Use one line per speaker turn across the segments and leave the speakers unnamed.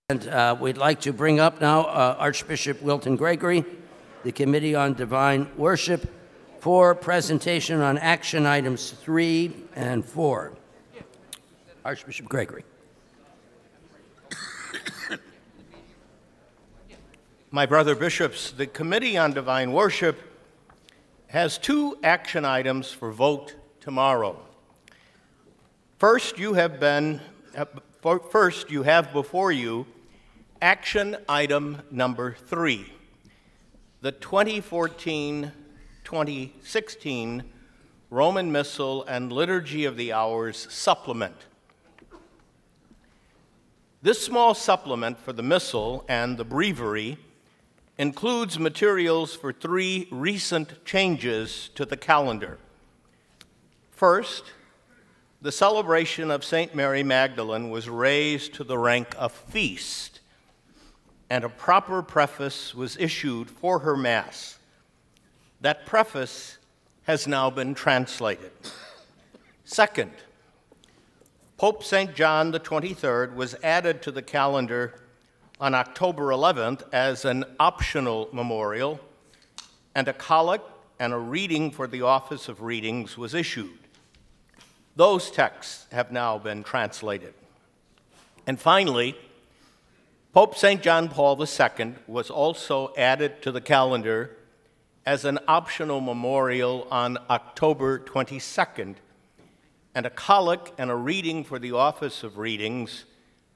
And we'd like to bring up now Archbishop Wilton Gregory, the Committee on Divine Worship, for presentation on action items 3 and 4. Archbishop Gregory.
My brother bishops, the Committee on Divine Worship has 2 action items for vote tomorrow. First, you have before you action item number 3, the 2014-2016 Roman Missal and Liturgy of the Hours supplement. This small supplement for the Missal and the Breviary includes materials for 3 recent changes to the calendar. First, the celebration of St. Mary Magdalene was raised to the rank of feast, and a proper preface was issued for her Mass. That preface has now been translated. Second, Pope St. John the 23rd was added to the calendar on October 11th as an optional memorial, and a collect and a reading for the Office of Readings was issued. Those texts have now been translated. And finally, Pope St. John Paul II was also added to the calendar as an optional memorial on October 22nd, and a collect and a reading for the Office of Readings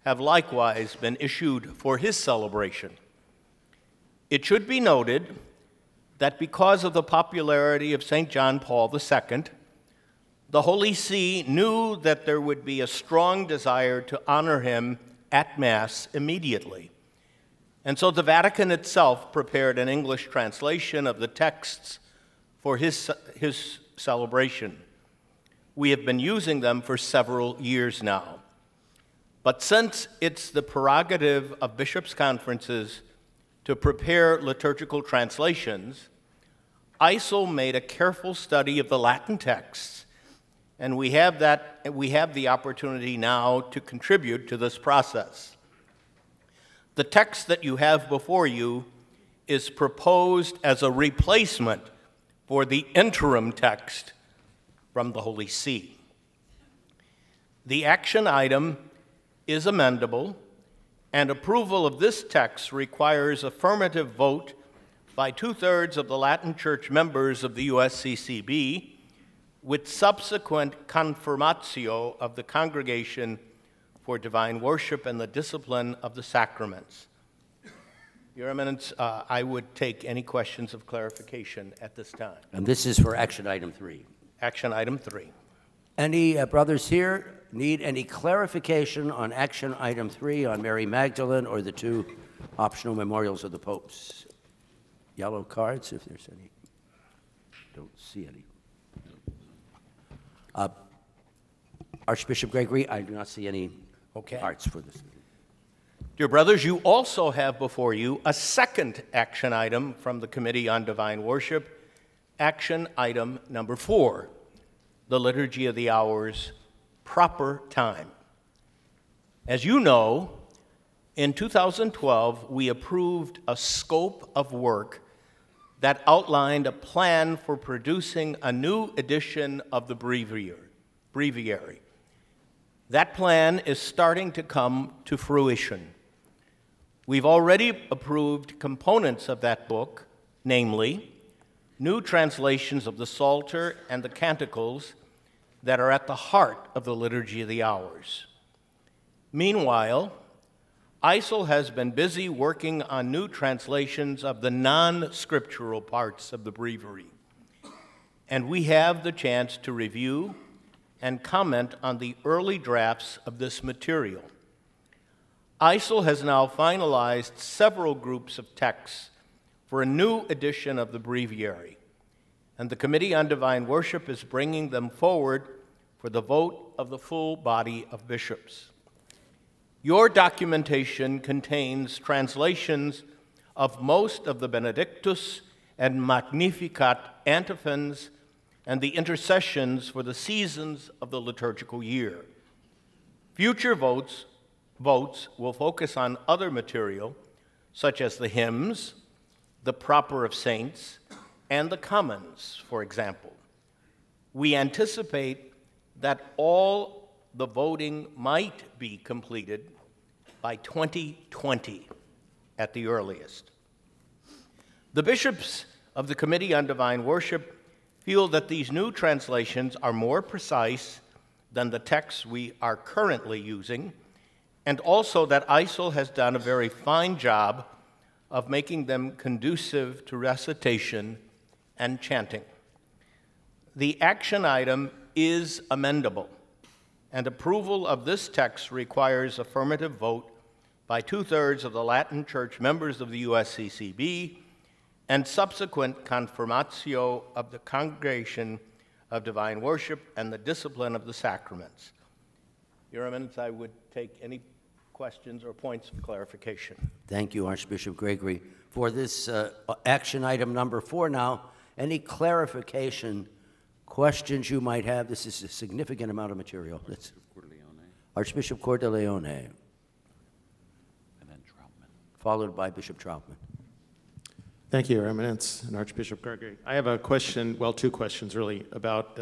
have likewise been issued for his celebration. It should be noted that because of the popularity of St. John Paul II, the Holy See knew that there would be a strong desire to honor him at Mass immediately. And so the Vatican itself prepared an English translation of the texts for his celebration. We have been using them for several years now. But since it's the prerogative of bishops' conferences to prepare liturgical translations, ISIL made a careful study of the Latin texts, and we have the opportunity now to contribute to this process. The text that you have before you is proposed as a replacement for the interim text from the Holy See. The action item is amendable, and approval of this text requires affirmative vote by 2/3 of the Latin Church members of the USCCB, with subsequent confirmatio of the Congregation for Divine Worship and the Discipline of the Sacraments. Your Eminence, I would take any questions of clarification at this time.
And this is for action item 3.
Action item 3.
Any brothers here need any clarification on action item 3 on Mary Magdalene or the 2 optional memorials of the popes? Yellow cards, if there's any. Don't see any. Archbishop Gregory, I do not see any cards for this.
Dear brothers, you also have before you a second action item from the Committee on Divine Worship, action item number 4, the Liturgy of the Hours, proper time. As you know, in 2012, we approved a scope of work that outlined a plan for producing a new edition of the breviary. That plan is starting to come to fruition. We've already approved components of that book, namely, new translations of the Psalter and the Canticles that are at the heart of the Liturgy of the Hours. Meanwhile, ISIL has been busy working on new translations of the non-scriptural parts of the breviary, and we have the chance to review and comment on the early drafts of this material. ISIL has now finalized several groups of texts for a new edition of the breviary, and the Committee on Divine Worship is bringing them forward for the vote of the full body of bishops. Your documentation contains translations of most of the Benedictus and Magnificat antiphons and the intercessions for the seasons of the liturgical year. Future votes votes will focus on other material, such as the hymns, the Proper of Saints, and the Commons, for example. We anticipate that all the voting might be completed by 2020 at the earliest. The bishops of the Committee on Divine Worship feel that these new translations are more precise than the texts we are currently using, and also that ISIL has done a very fine job of making them conducive to recitation and chanting. The action item is amendable, and approval of this text requires affirmative vote by 2/3 of the Latin Church members of the USCCB and subsequent confirmatio of the Congregation of Divine Worship and the discipline of the sacraments. Your Eminence, I would take any questions or points of clarification.
Thank you, Archbishop Gregory. For this action item number 4 now, any clarification, questions you might have? This is a significant amount of material. Archbishop Cordeleone. And then Troutman. Followed by Bishop Troutman.
Thank you, Your Eminence and Archbishop Gregory. I have a question, well, 2 questions really, about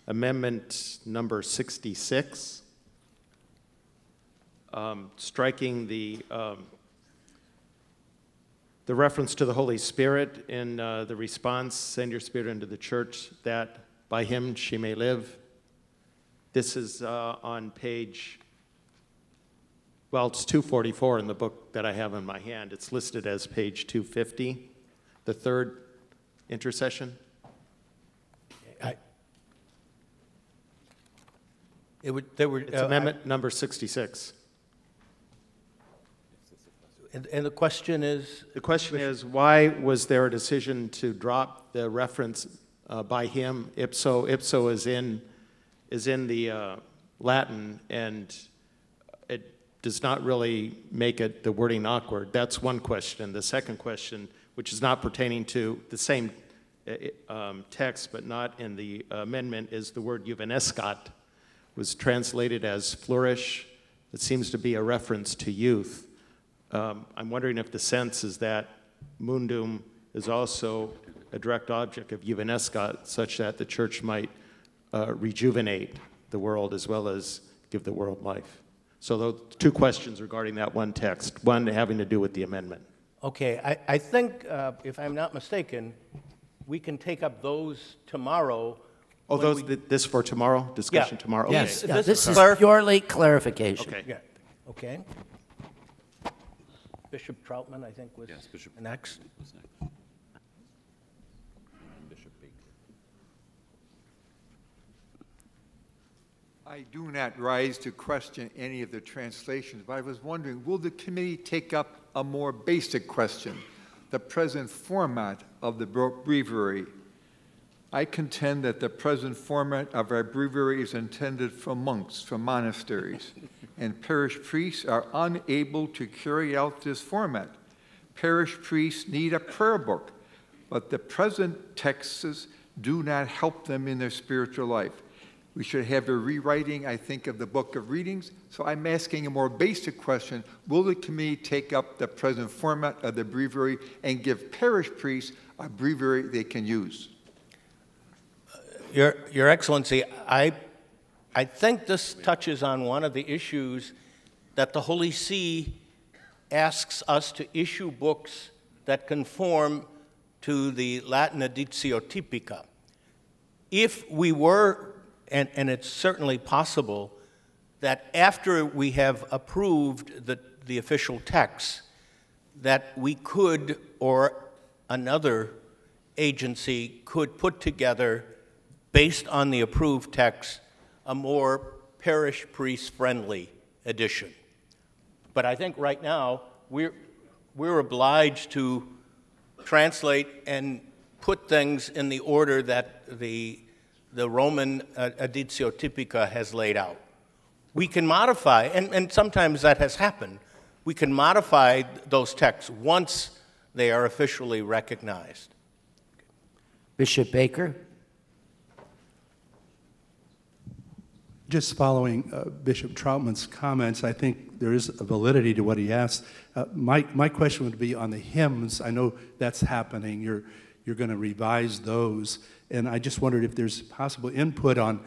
amendment number 66, striking the reference to the Holy Spirit in the response, send your spirit into the church, that by him she may live. This is on page, well, it's 244 in the book that I have in my hand. It's listed as page 250, the 3rd intercession. It's amendment number 66.
And the question is?
The question is, why was there a decision to drop the reference by him? Ipso is in the Latin, and it does not really make it the wording awkward. That's one question. The second question, which is not pertaining to the same text, but not in the amendment, is the word juvenescat was translated as flourish. It seems to be a reference to youth. I'm wondering if the sense is that mundum is also a direct object of juvenescat, such that the church might rejuvenate the world as well as give the world life. So those 2 questions regarding that one text, one having to do with the amendment.
Okay, I think, if I'm not mistaken, we can take up those tomorrow.
Oh, this for tomorrow? Discussion tomorrow? Okay.
Yes,
Okay.
this is purely clarification.
Okay.
Yeah, okay. Bishop Troutman, I think, was next.
Bishop Baker. I do not rise to question any of the translations, but I was wondering, will the committee take up a more basic question, the present format of the breviary? I contend that the present format of our breviary is intended for monks, for monasteries, and parish priests are unable to carry out this format. Parish priests need a prayer book, but the present texts do not help them in their spiritual life. We should have a rewriting, I think, of the Book of Readings. So I'm asking a more basic question. Will the committee take up the present format of the breviary and give parish priests a breviary they can use?
Your Excellency, I think this touches on one of the issues that the Holy See asks us to issue books that conform to the Latin Editio Typica. If we were, and it's certainly possible, that after we have approved the official text, that we could, or another agency could put together, based on the approved text, a more parish priest-friendly edition. But I think right now we're obliged to translate and put things in the order that the Roman Editio Typica has laid out. We can modify, and sometimes that has happened, we can modify those texts once they are officially recognized.
Bishop Baker.
Just following Bishop Troutman's comments, I think there is a validity to what he asked. My question would be on the hymns. I know that's happening. You're going to revise those, and I just wondered if there's possible input on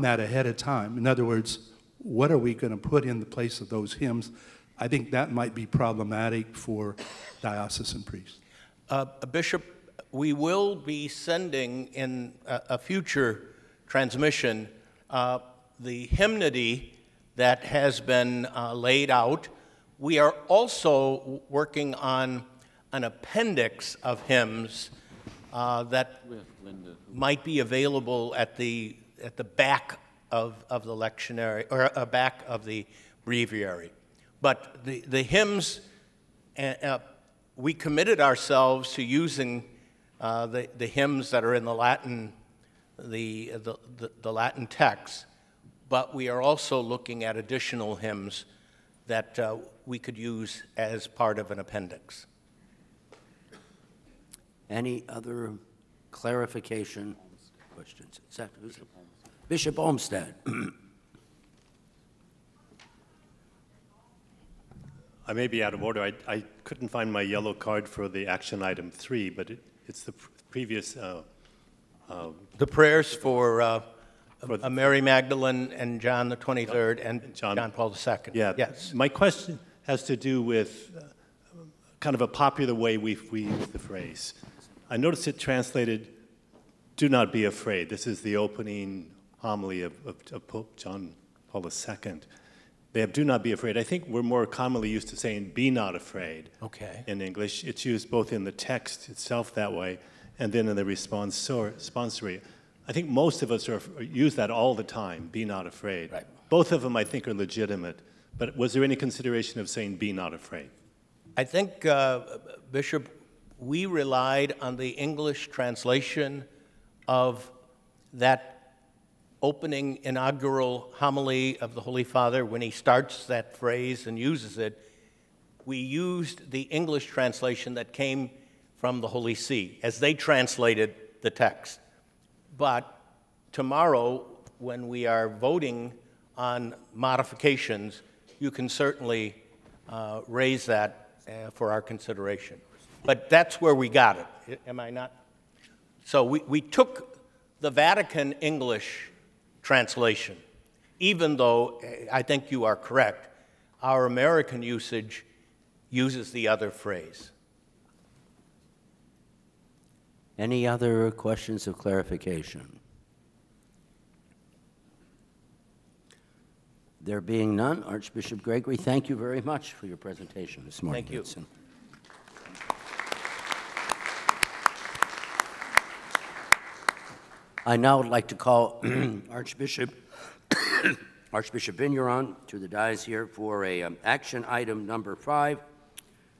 that ahead of time. In other words, what are we going to put in the place of those hymns? I think that might be problematic for diocesan priests.
Bishop, we will be sending in a future transmission the hymnody that has been laid out. We are also working on an appendix of hymns that might be available at the back of the lectionary, or back of the breviary. But the hymns, we committed ourselves to using the hymns that are in the Latin, the Latin text, but we are also looking at additional hymns that we could use as part of an appendix.
Any other clarification questions? Bishop Olmsted.
I may be out of order. I couldn't find my yellow card for the action item 3, but it's the previous.
The prayers for Mary Magdalene and John the 23rd and John Paul II.
Yeah.
Yes.
My question has to do with kind of a popular way we use the phrase. I noticed it translated, "Do not be afraid." This is the opening homily of Pope John Paul II. They have "do not be afraid." I think we're more commonly used to saying "be not afraid."
Okay.
In English. It's used both in the text itself that way and then in the responsory. I think most of us use that all the time, "be not afraid."
Right.
Both of them, I think, are legitimate. But was there any consideration of saying "be not afraid"?
I think, Bishop, we relied on the English translation of that opening inaugural homily of the Holy Father when he starts that phrase and uses it. We used the English translation that came from the Holy See as they translated the text. But tomorrow, when we are voting on modifications, you can certainly raise that for our consideration. But that's where we got it, am I not? So we took the Vatican English translation, even though I think you are correct, our American usage uses the other phrase.
Any other questions of clarification? There being none, Archbishop Gregory, thank you very much for your presentation this morning.
Thank you.
I now would like to call Archbishop Vigneron to the dais here for action item number 5.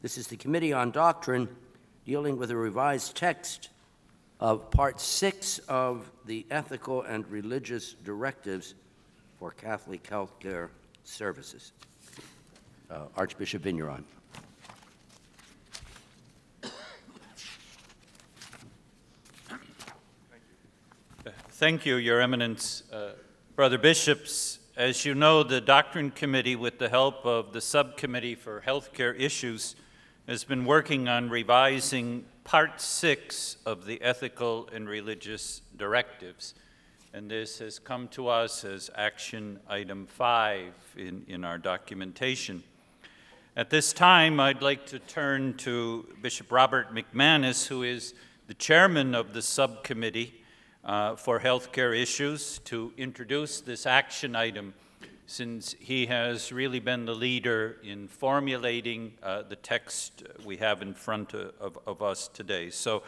This is the Committee on Doctrine dealing with a revised text of Part 6 of the Ethical and Religious Directives for Catholic Healthcare Services. Archbishop Vigneron.
Thank you, Your Eminence. Brother Bishops, as you know, the Doctrine Committee, with the help of the Subcommittee for Healthcare Issues, has been working on revising Part 6 of the Ethical and Religious Directives. And this has come to us as action item 5 in our documentation. At this time, I'd like to turn to Bishop Robert McManus, who is the chairman of the Subcommittee for Healthcare Issues, to introduce this action item, since he has really been the leader in formulating the text we have in front of us today. So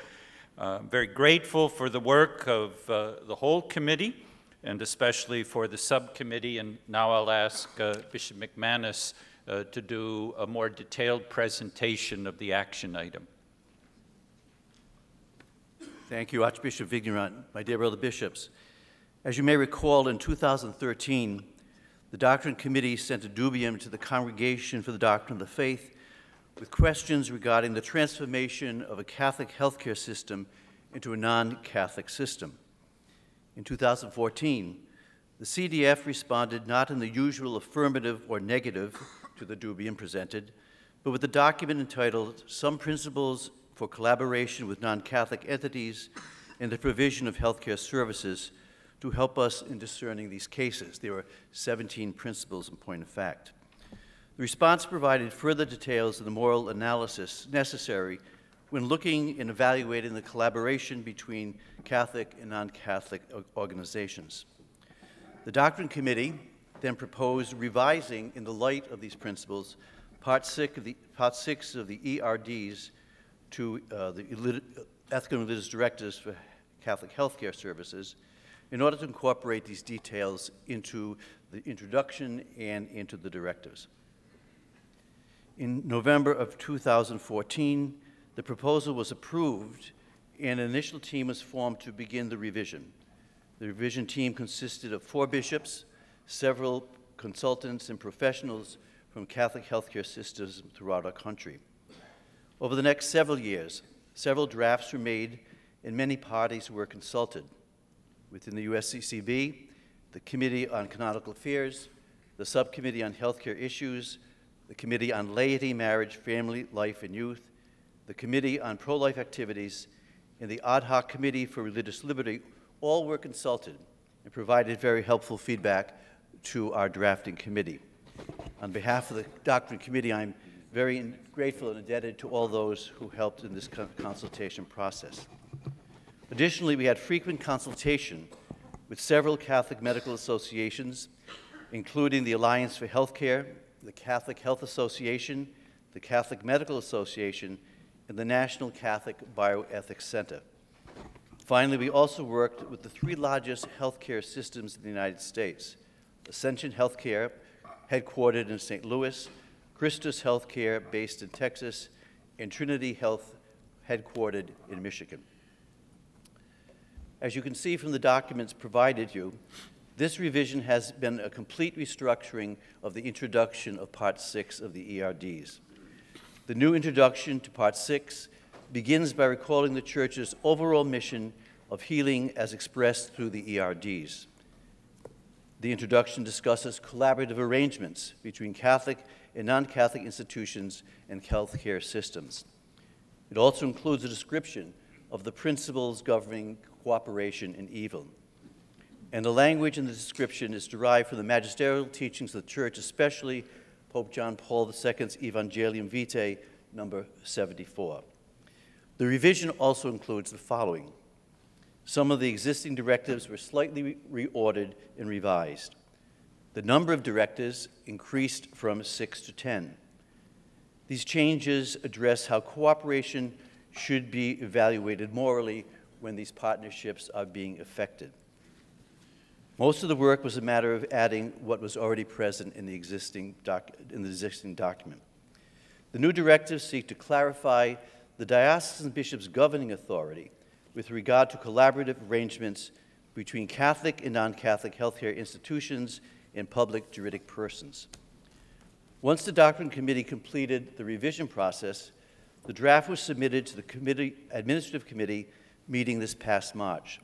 very grateful for the work of the whole committee, and especially for the subcommittee. And now I'll ask Bishop McManus to do a more detailed presentation of the action item.
Thank you, Archbishop Vigneron. My dear brother bishops, as you may recall, in 2013, the Doctrine Committee sent a dubium to the Congregation for the Doctrine of the Faith with questions regarding the transformation of a Catholic healthcare system into a non-Catholic system. In 2014, The CDF responded not in the usual affirmative or negative to the dubium presented, but with a document entitled Some Principles for Collaboration with Non-Catholic Entities in the Provision of Healthcare Services to help us in discerning these cases. There were 17 principles in point of fact. The response provided further details of the moral analysis necessary when looking and evaluating the collaboration between Catholic and non-Catholic organizations. The Doctrine Committee then proposed revising, in the light of these principles, Part 6 of the ERDs to the Ethical and Religious Directives for Catholic Healthcare Services in order to incorporate these details into the introduction and into the directives. In November of 2014, the proposal was approved and an initial team was formed to begin the revision. The revision team consisted of 4 bishops, several consultants and professionals from Catholic healthcare systems throughout our country. Over the next several years, several drafts were made and many parties were consulted. Within the USCCB, the Committee on Canonical Affairs, the Subcommittee on Healthcare Issues, the Committee on Laity, Marriage, Family, Life, and Youth, the Committee on Pro-Life Activities, and the Ad Hoc Committee for Religious Liberty all were consulted and provided very helpful feedback to our drafting committee. On behalf of the Doctrine Committee, I'm very grateful and indebted to all those who helped in this consultation process. Additionally, we had frequent consultation with several Catholic medical associations, including the Alliance for Healthcare, the Catholic Health Association, the Catholic Medical Association, and the National Catholic Bioethics Center. Finally, we also worked with the 3 largest healthcare systems in the United States: Ascension Healthcare, headquartered in St. Louis, Christus Healthcare, based in Texas, and Trinity Health, headquartered in Michigan. As you can see from the documents provided you, this revision has been a complete restructuring of the introduction of Part 6 of the ERDs. The new introduction to Part 6 begins by recalling the Church's overall mission of healing as expressed through the ERDs. The introduction discusses collaborative arrangements between Catholic and non-Catholic institutions and healthcare systems. It also includes a description of the principles governing cooperation in evil. And the language in the description is derived from the magisterial teachings of the Church, especially Pope John Paul II's Evangelium Vitae, number 74. The revision also includes the following. Some of the existing directives were slightly reordered and revised. The number of directives increased from 6 to 10. These changes address how cooperation should be evaluated morally when these partnerships are being effected. Most of the work was a matter of adding what was already present in the existing document. The new directives seek to clarify the diocesan bishop's governing authority with regard to collaborative arrangements between Catholic and non-Catholic healthcare institutions and public juridic persons. Once the Doctrine Committee completed the revision process, the draft was submitted to the Administrative Committee meeting this past March.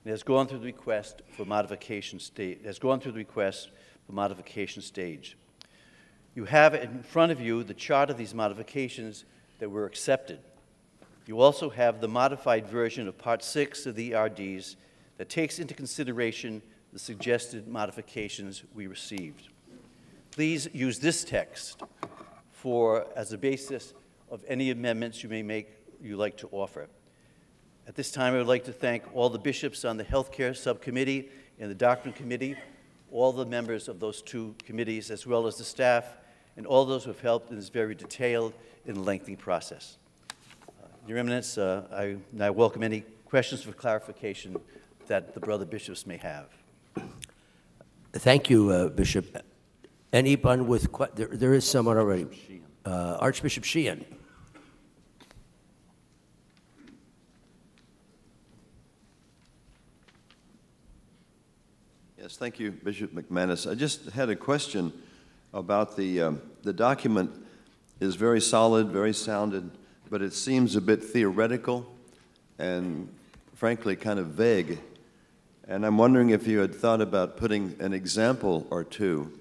It has gone through the request for modification stage. You have in front of you the chart of these modifications that were accepted. You also have the modified version of Part 6 of the ERDs that takes into consideration the suggested modifications we received. Please use this text as a basis of any amendments you like to offer. At this time, I would like to thank all the bishops on the Healthcare Subcommittee and the Doctrine Committee, all the members of those 2 committees, as well as the staff, and all those who have helped in this very detailed and lengthy process. Your Eminence, I now welcome any questions for clarification that the brother bishops may have.
Thank you, Bishop. Anyone with there is someone already. Archbishop Sheehan.
Yes, thank you, Bishop McManus. I just had a question about the document is very solid, very sounded, but it seems a bit theoretical and frankly kind of vague. And I'm wondering if you had thought about putting an example or two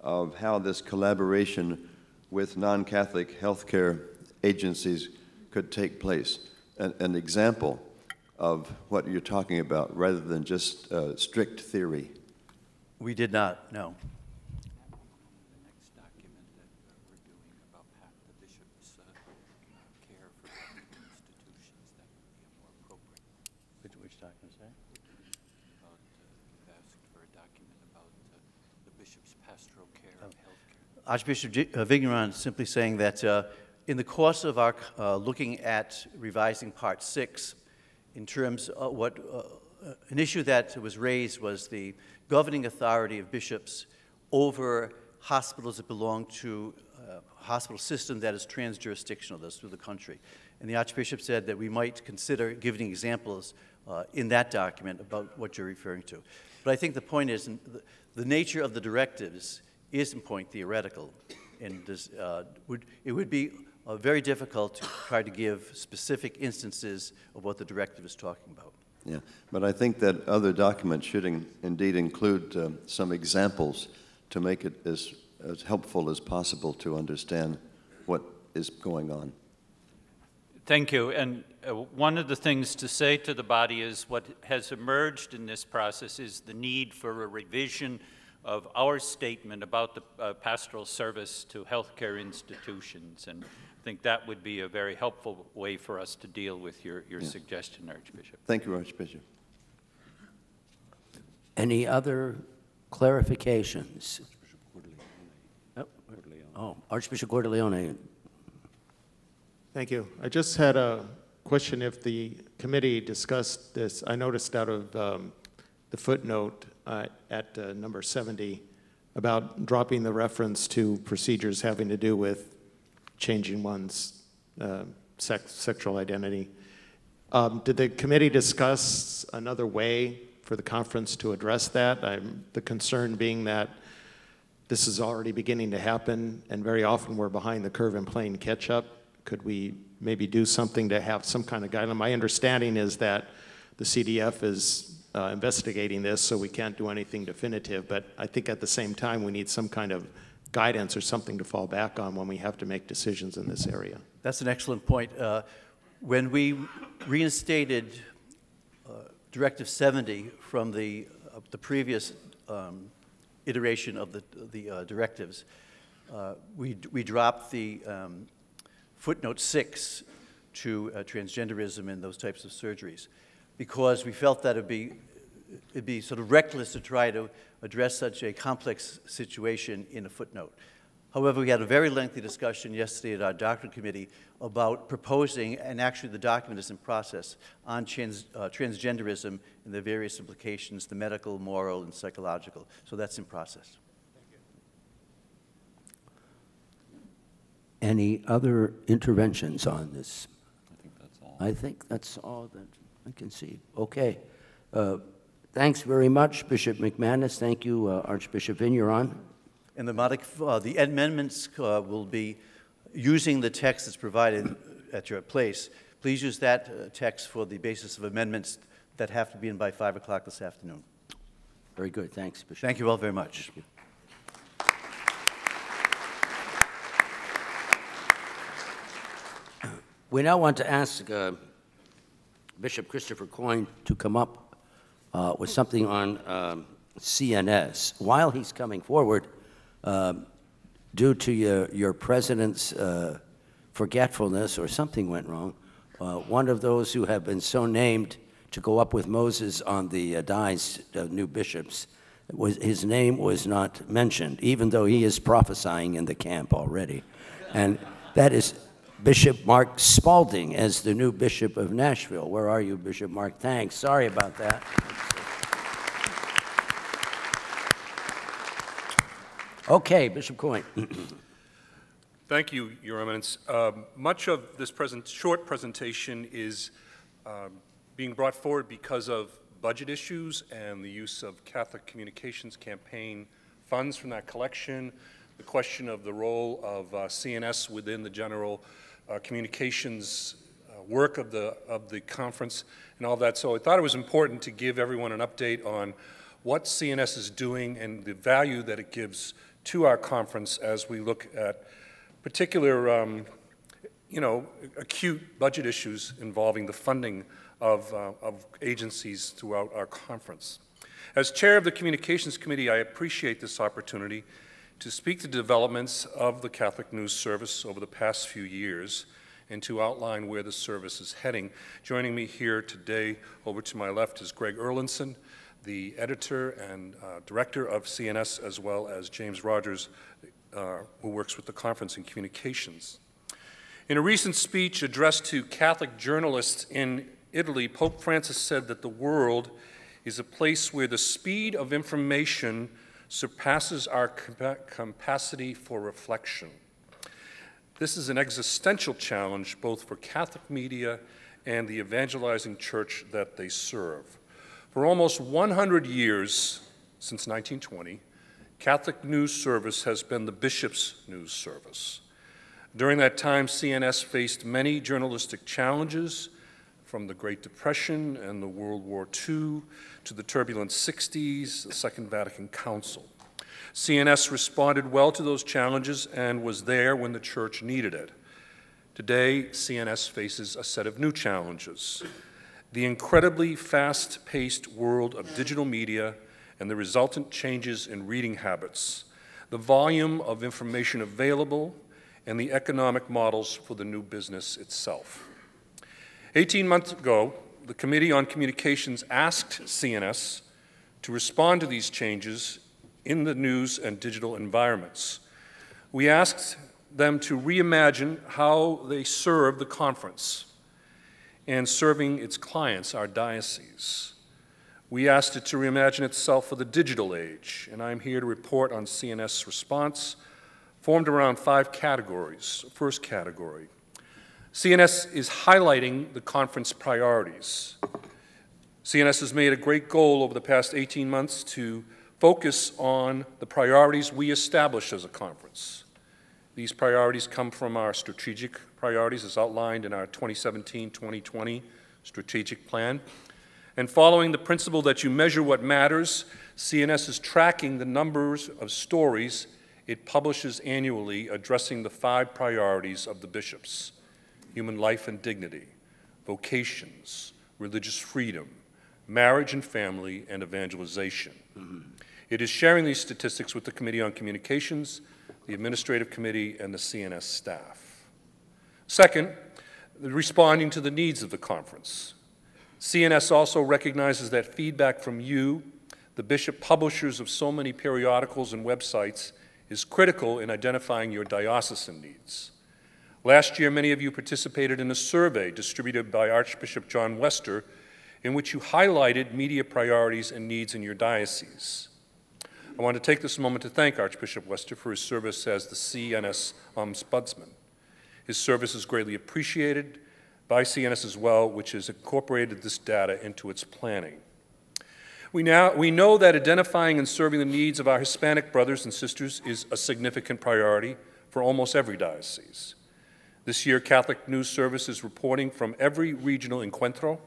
of how this collaboration with non-Catholic healthcare agencies could take place. An example of what you're talking about, rather than just strict theory.
We did not, no. Which document, sorry? Archbishop Vigneron is simply saying that in the course of our looking at revising Part 6, in terms of what an issue that was raised was the governing authority of bishops over hospitals that belong to a hospital system that is trans-jurisdictional, that's through the country. And the Archbishop said that we might consider giving examples in that document about what you're referring to. But I think the point is, the nature of the directives is in point theoretical, and it would be very difficult to try to give specific instances of what the directive is talking about.
Yeah, but I think that other documents should indeed include some examples to make it as helpful as possible to understand what is going on.
Thank you. And one of the things to say to the body is what has emerged in this process is the need for a revision of our statement about the pastoral service to healthcare institutions. And I think that would be a very helpful way for us to deal with your suggestion, Archbishop.
Thank you, Archbishop.
Any other clarifications? Oh, Archbishop Cordileone.
Thank you. I just had a question if the committee discussed this. I noticed out of the footnote at number 70 about dropping the reference to procedures having to do with changing one's sexual identity. Did the committee discuss another way for the conference to address that? The concern being that this is already beginning to happen, and very often we're behind the curve and playing catch up. Could we maybe do something to have some kind of guideline? My understanding is that the CDF is investigating this, so we can't do anything definitive, but I think at the same time we need some kind of guidance or something to fall back on when we have to make decisions in this area.
That's an excellent point. When we reinstated Directive 70 from the previous iteration of the directives, we dropped the footnote 6 to transgenderism and those types of surgeries, because we felt that it'd be sort of reckless to try to address such a complex situation in a footnote. However, we had a very lengthy discussion yesterday at our doctrine committee about proposing, and actually the document is in process, on transgenderism and the various implications, the medical, moral, and psychological. So that's in process.
Any other interventions on this? I think that's all. I think that's all that I can see. Okay. Thanks very much, Bishop McManus. Thank you, Archbishop Vigneron.
And the amendments will be using the text that's provided at your place. Please use that text for the basis of amendments that have to be in by 5 o'clock this afternoon.
Very good. Thanks, Bishop.
Thank you all very much.
We now want to ask Bishop Christopher Coyne to come up with something on CNS. While he's coming forward, due to your president's forgetfulness or something went wrong, one of those who have been so named to go up with Moses on the dais of new bishops, his name was not mentioned, even though he is prophesying in the camp already. And that is Bishop Mark Spalding as the new Bishop of Nashville. Where are you, Bishop Mark? Thanks. Sorry about that. Okay, Bishop Coyne.
Thank you, Your Eminence. Much of this short presentation is being brought forward because of budget issues and the use of Catholic Communications Campaign funds from that collection, the question of the role of CNS within the general communications work of the conference and all that. So I thought it was important to give everyone an update on what CNS is doing and the value that it gives to our conference as we look at particular, acute budget issues involving the funding of agencies throughout our conference. As chair of the Communications Committee, I appreciate this opportunity to speak to developments of the Catholic News Service over the past few years and to outline where the service is heading. Joining me here today, over to my left, is Greg Erlinson, the editor and director of CNS, as well as James Rogers, who works with the conference in communications. In a recent speech addressed to Catholic journalists in Italy, Pope Francis said that the world is a place where the speed of information surpasses our capacity for reflection. This is an existential challenge both for Catholic media and the evangelizing church that they serve. For almost 100 years, since 1920, Catholic News Service has been the bishop's news service. During that time, CNS faced many journalistic challenges, from the Great Depression and the World War II to the turbulent 60s, the Second Vatican Council. CNS responded well to those challenges and was there when the church needed it. Today, CNS faces a set of new challenges. The incredibly fast-paced world of digital media and the resultant changes in reading habits, the volume of information available, and the economic models for the new business itself. 18 months ago, the Committee on Communications asked CNS to respond to these changes in the news and digital environments. We asked them to reimagine how they serve the conference and serving its clients, our diocese. We asked it to reimagine itself for the digital age, and I'm here to report on CNS response, formed around 5 categories. First category, CNS is highlighting the conference priorities. CNS has made a great goal over the past 18 months to focus on the priorities we established as a conference. These priorities come from our strategic priorities as outlined in our 2017-2020 strategic plan. And following the principle that you measure what matters, CNS is tracking the numbers of stories it publishes annually addressing the 5 priorities of the bishops: human life and dignity, vocations, religious freedom, marriage and family, and evangelization. It is sharing these statistics with the Committee on Communications, the Administrative Committee, and the CNS staff. Second, responding to the needs of the conference. CNS also recognizes that feedback from you, the bishop publishers of so many periodicals and websites, is critical in identifying your diocesan needs. Last year, many of you participated in a survey distributed by Archbishop John Wester in which you highlighted media priorities and needs in your diocese. I want to take this moment to thank Archbishop Wester for his service as the CNS Ombudsman. His service is greatly appreciated by CNS as well, which has incorporated this data into its planning. We know that identifying and serving the needs of our Hispanic brothers and sisters is a significant priority for almost every diocese. This year, Catholic News Service is reporting from every regional encuentro,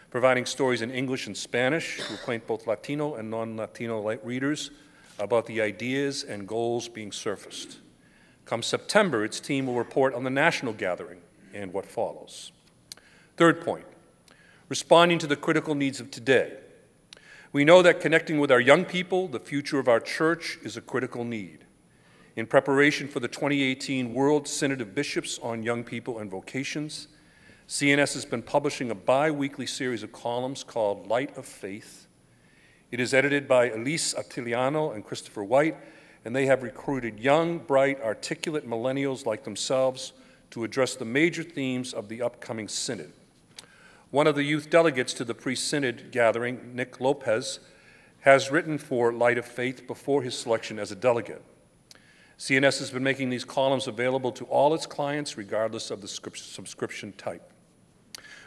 providing stories in English and Spanish to acquaint both Latino and non-Latino readers about the ideas and goals being surfaced. Come September, its team will report on the national gathering and what follows. Third point, responding to the critical needs of today. We know that connecting with our young people, the future of our church, is a critical need. In preparation for the 2018 World Synod of Bishops on Young People and Vocations, CNS has been publishing a bi-weekly series of columns called Light of Faith. It is edited by Elise Attiliano and Christopher White, and they have recruited young, bright, articulate millennials like themselves to address the major themes of the upcoming synod. One of the youth delegates to the pre-synod gathering, Nick Lopez, has written for Light of Faith before his selection as a delegate. CNS has been making these columns available to all its clients, regardless of the subscription type.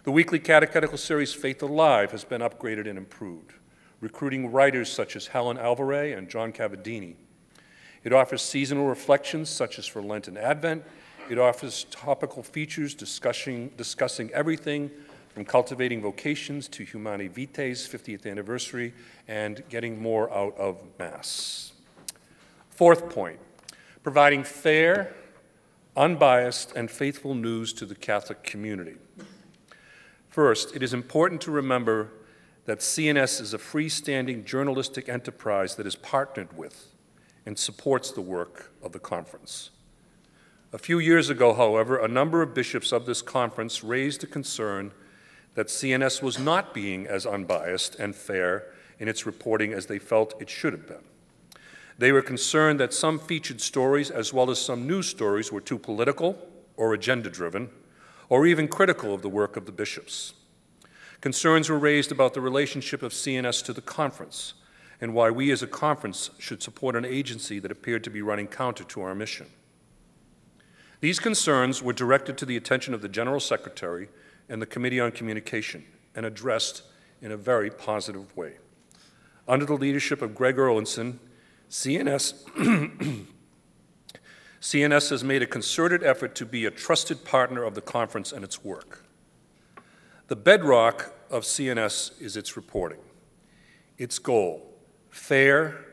The weekly catechetical series Faith Alive has been upgraded and improved, recruiting writers such as Helen Alvarez and John Cavadini. It offers seasonal reflections such as for Lent and Advent, It offers topical features discussing everything from cultivating vocations to Humanae Vitae's 50th anniversary and getting more out of Mass. Fourth point, providing fair, unbiased, and faithful news to the Catholic community. First, it is important to remember that CNS is a freestanding journalistic enterprise that is partnered with and supports the work of the conference. A few years ago, however, a number of bishops of this conference raised a concern that CNS was not being as unbiased and fair in its reporting as they felt it should have been. They were concerned that some featured stories, as well as some news stories, were too political or agenda-driven, or even critical of the work of the bishops. Concerns were raised about the relationship of CNS to the conference and why we as a conference should support an agency that appeared to be running counter to our mission. These concerns were directed to the attention of the General Secretary and the Committee on Communication and addressed in a very positive way. Under the leadership of Greg Erlinson, CNS has made a concerted effort to be a trusted partner of the conference and its work. The bedrock of CNS is its reporting. Its goal, fair,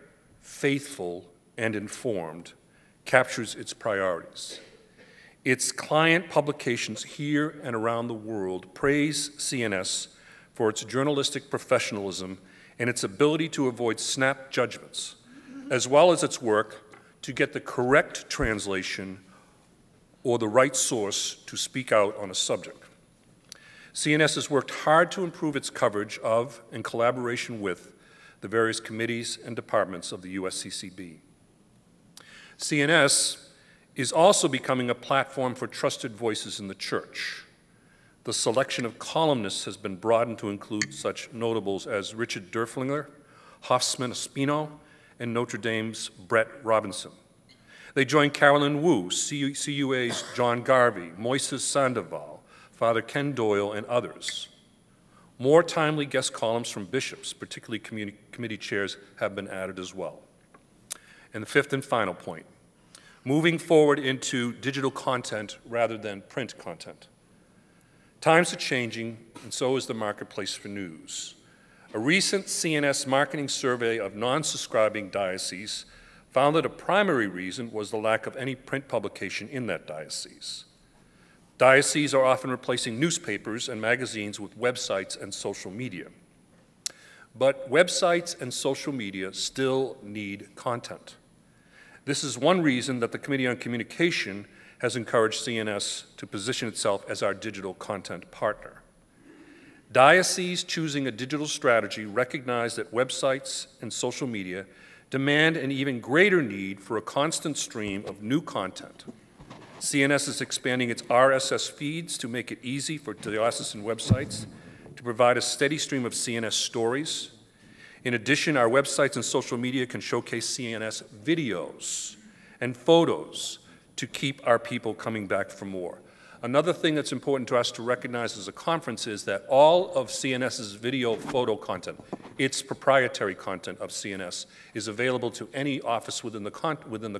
faithful, and informed, captures its priorities. Its client publications here and around the world praise CNS for its journalistic professionalism and its ability to avoid snap judgments, as well as its work to get the correct translation or the right source to speak out on a subject. CNS has worked hard to improve its coverage of and collaboration with the various committees and departments of the USCCB. CNS is also becoming a platform for trusted voices in the Church. The selection of columnists has been broadened to include such notables as Richard Derflinger, Hoffman Espino, and Notre Dame's Brett Robinson. They join Carolyn Wu, CUA's John Garvey, Moises Sandoval, Father Ken Doyle, and others. More timely guest columns from bishops, particularly committee chairs, have been added as well. And the fifth and final point, moving forward into digital content rather than print content. Times are changing, and so is the marketplace for news. A recent CNS marketing survey of non-subscribing dioceses found that a primary reason was the lack of any print publication in that diocese. Dioceses are often replacing newspapers and magazines with websites and social media. But websites and social media still need content. This is one reason that the Committee on Communication has encouraged CNS to position itself as our digital content partner. Dioceses choosing a digital strategy recognize that websites and social media demand an even greater need for a constant stream of new content. CNS is expanding its RSS feeds to make it easy for diocesan websites to provide a steady stream of CNS stories. In addition, our websites and social media can showcase CNS videos and photos to keep our people coming back for more. Another thing that's important to us to recognize as a conference is that all of CNS's video photo content, its proprietary content of CNS, is available to any office within the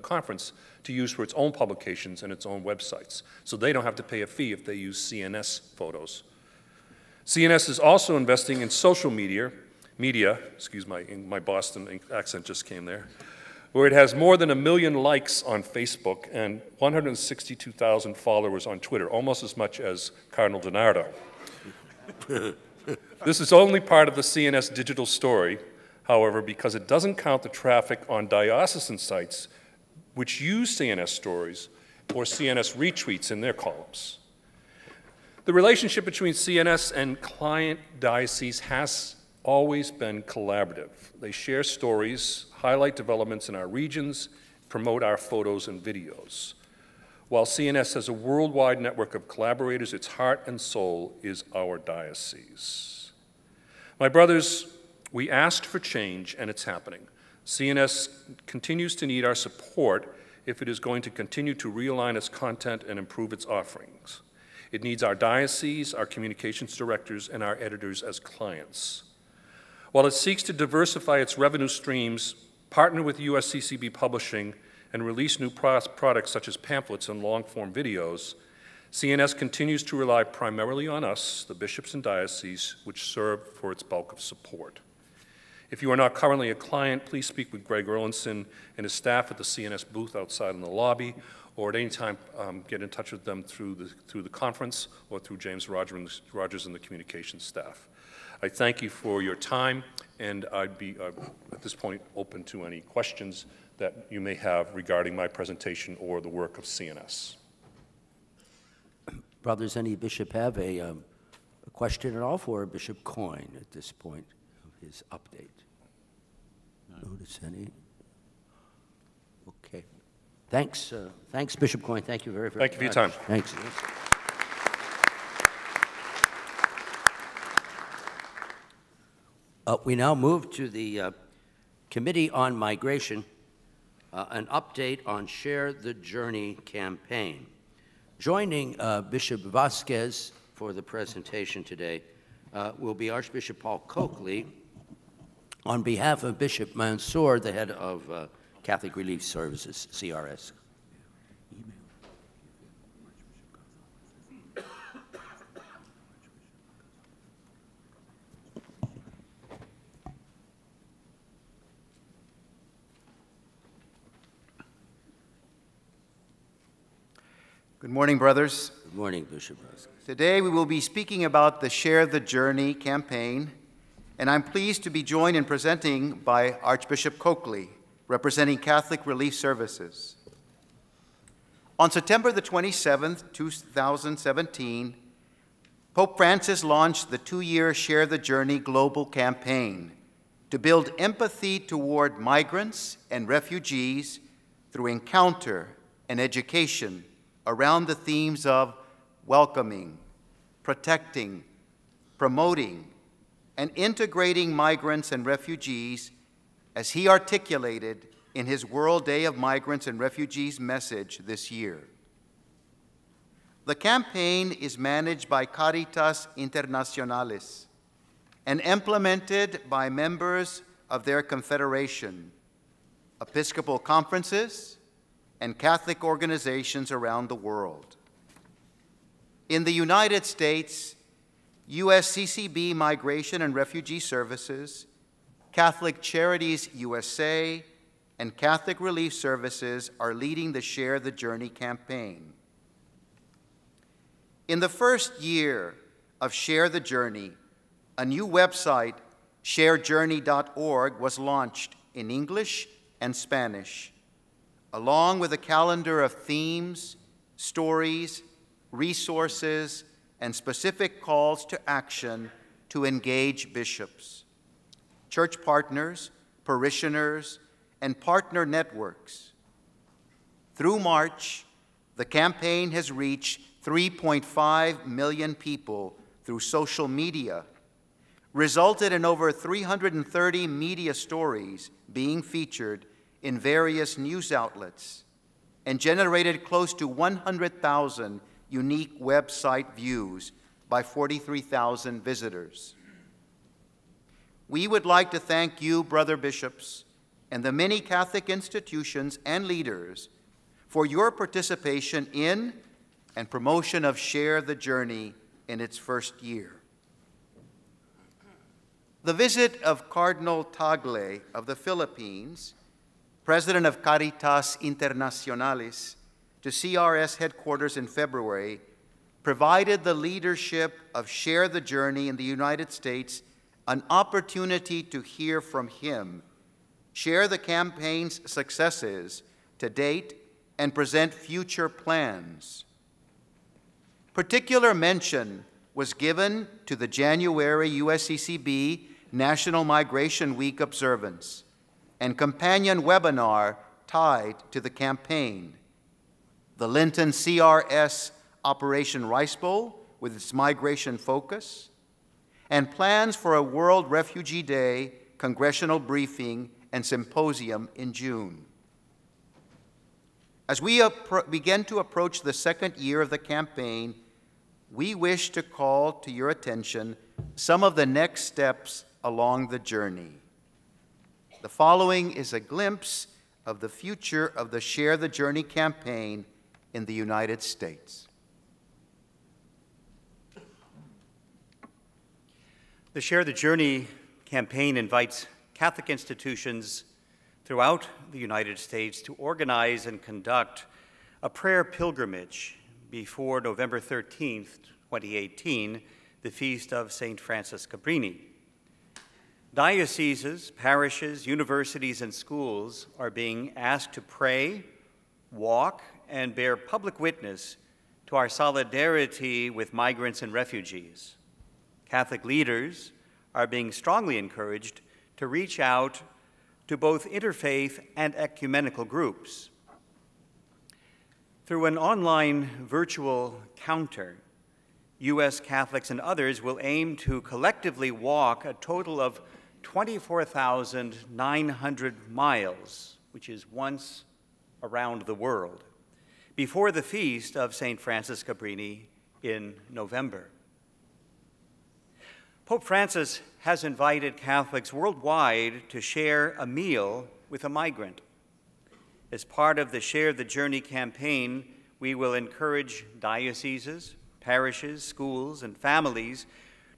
conference to use for its own publications and its own websites. So they don't have to pay a fee if they use CNS photos. CNS is also investing in social media, excuse my Boston accent just came there, where it has more than 1 million likes on Facebook and 162,000 followers on Twitter, almost as much as Cardinal DiNardo. This is only part of the CNS digital story, however, because it doesn't count the traffic on diocesan sites which use CNS stories or CNS retweets in their columns. The relationship between CNS and client dioceses has always been collaborative. They share stories, highlight developments in our regions, promote our photos and videos. While CNS has a worldwide network of collaborators, its heart and soul is our diocese. My brothers, we asked for change and it's happening. CNS continues to need our support if it is going to continue to realign its content and improve its offerings. It needs our diocese, our communications directors, and our editors as clients. While it seeks to diversify its revenue streams, partner with USCCB Publishing, and release new products such as pamphlets and long-form videos, CNS continues to rely primarily on us, the bishops and dioceses, which serve for its bulk of support. If you are not currently a client, please speak with Greg Erlinson and his staff at the CNS booth outside in the lobby, or at any time get in touch with them through the conference or through James Rogers and the communications staff. I thank you for your time, and I'd be, at this point, open to any questions that you may have regarding my presentation or the work of CNS.
Brothers, any bishop have a question at all for Bishop Coyne at this point of his update? Notice any? Okay. Thanks, thanks, Bishop Coyne. Thank you very, very much.
Thank you for your time.
Thanks. We now move to the Committee on Migration, an update on Share the Journey campaign. Joining Bishop Vasquez for the presentation today will be Archbishop Paul Coakley on behalf of Bishop Mansour, the head of Catholic Relief Services, CRS.
Good morning, brothers.
Good morning, Bishop Vasquez.
Today we will be speaking about the Share the Journey campaign, and I'm pleased to be joined in presenting by Archbishop Coakley, representing Catholic Relief Services. On September the 27th, 2017, Pope Francis launched the two-year Share the Journey global campaign to build empathy toward migrants and refugees through encounter and education around the themes of welcoming, protecting, promoting, and integrating migrants and refugees, as he articulated in his World Day of Migrants and Refugees message this year. The campaign is managed by Caritas Internationalis and implemented by members of their confederation, Episcopal conferences, and Catholic organizations around the world. In the United States, USCCB Migration and Refugee Services, Catholic Charities USA, and Catholic Relief Services are leading the Share the Journey campaign. In the first year of Share the Journey, a new website, sharejourney.org, was launched in English and Spanish, along with a calendar of themes, stories, resources, and specific calls to action to engage bishops, church partners, parishioners, and partner networks. Through March, the campaign has reached 3.5 million people through social media, resulted in over 330 media stories being featured in various news outlets, and generated close to 100,000 unique website views by 43,000 visitors. We would like to thank you, brother bishops, and the many Catholic institutions and leaders for your participation in and promotion of Share the Journey in its first year. The visit of Cardinal Tagle of the Philippines, president of Caritas Internationalis, to CRS headquarters in February, provided the leadership of Share the Journey in the United States an opportunity to hear from him, share the campaign's successes to date, and present future plans. Particular mention was given to the January USCCB National Migration Week observance and companion webinar tied to the campaign, the Lenten CRS Operation Rice Bowl with its migration focus, and plans for a World Refugee Day congressional briefing and symposium in June. As we begin to approach the second year of the campaign, we wish to call to your attention some of the next steps along the journey. The following is a glimpse of the future of the Share the Journey campaign in the United States. The Share the Journey campaign invites Catholic institutions throughout the United States to organize and conduct a prayer pilgrimage before November 13th, 2018, the feast of St. Francis Cabrini. Dioceses, parishes, universities, and schools are being asked to pray, walk, and bear public witness to our solidarity with migrants and refugees. Catholic leaders are being strongly encouraged to reach out to both interfaith and ecumenical groups. Through an online virtual counter, U.S. Catholics and others will aim to collectively walk a total of 24,900 miles, which is once around the world, before the feast of St. Francis Cabrini in November. Pope Francis has invited Catholics worldwide to share a meal with a migrant. As part of the Share the Journey campaign, we will encourage dioceses, parishes, schools, and families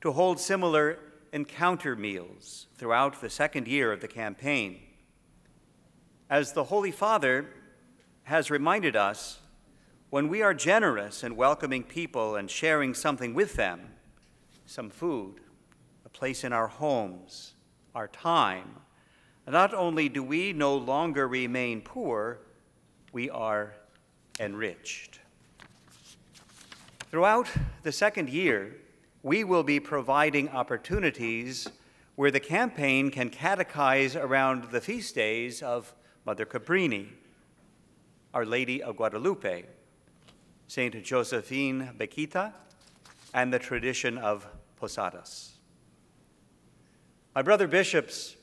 to hold similar encounter meals throughout the second year of the campaign. As the Holy Father has reminded us, when we are generous in welcoming people and sharing something with them, some food, a place in our homes, our time, not only do we no longer remain poor, we are enriched. Throughout the second year, we will be providing opportunities where the campaign can catechize around the feast days of Mother Cabrini, Our Lady of Guadalupe, Saint Josephine Bakhita, and the tradition of Posadas. My brother bishops,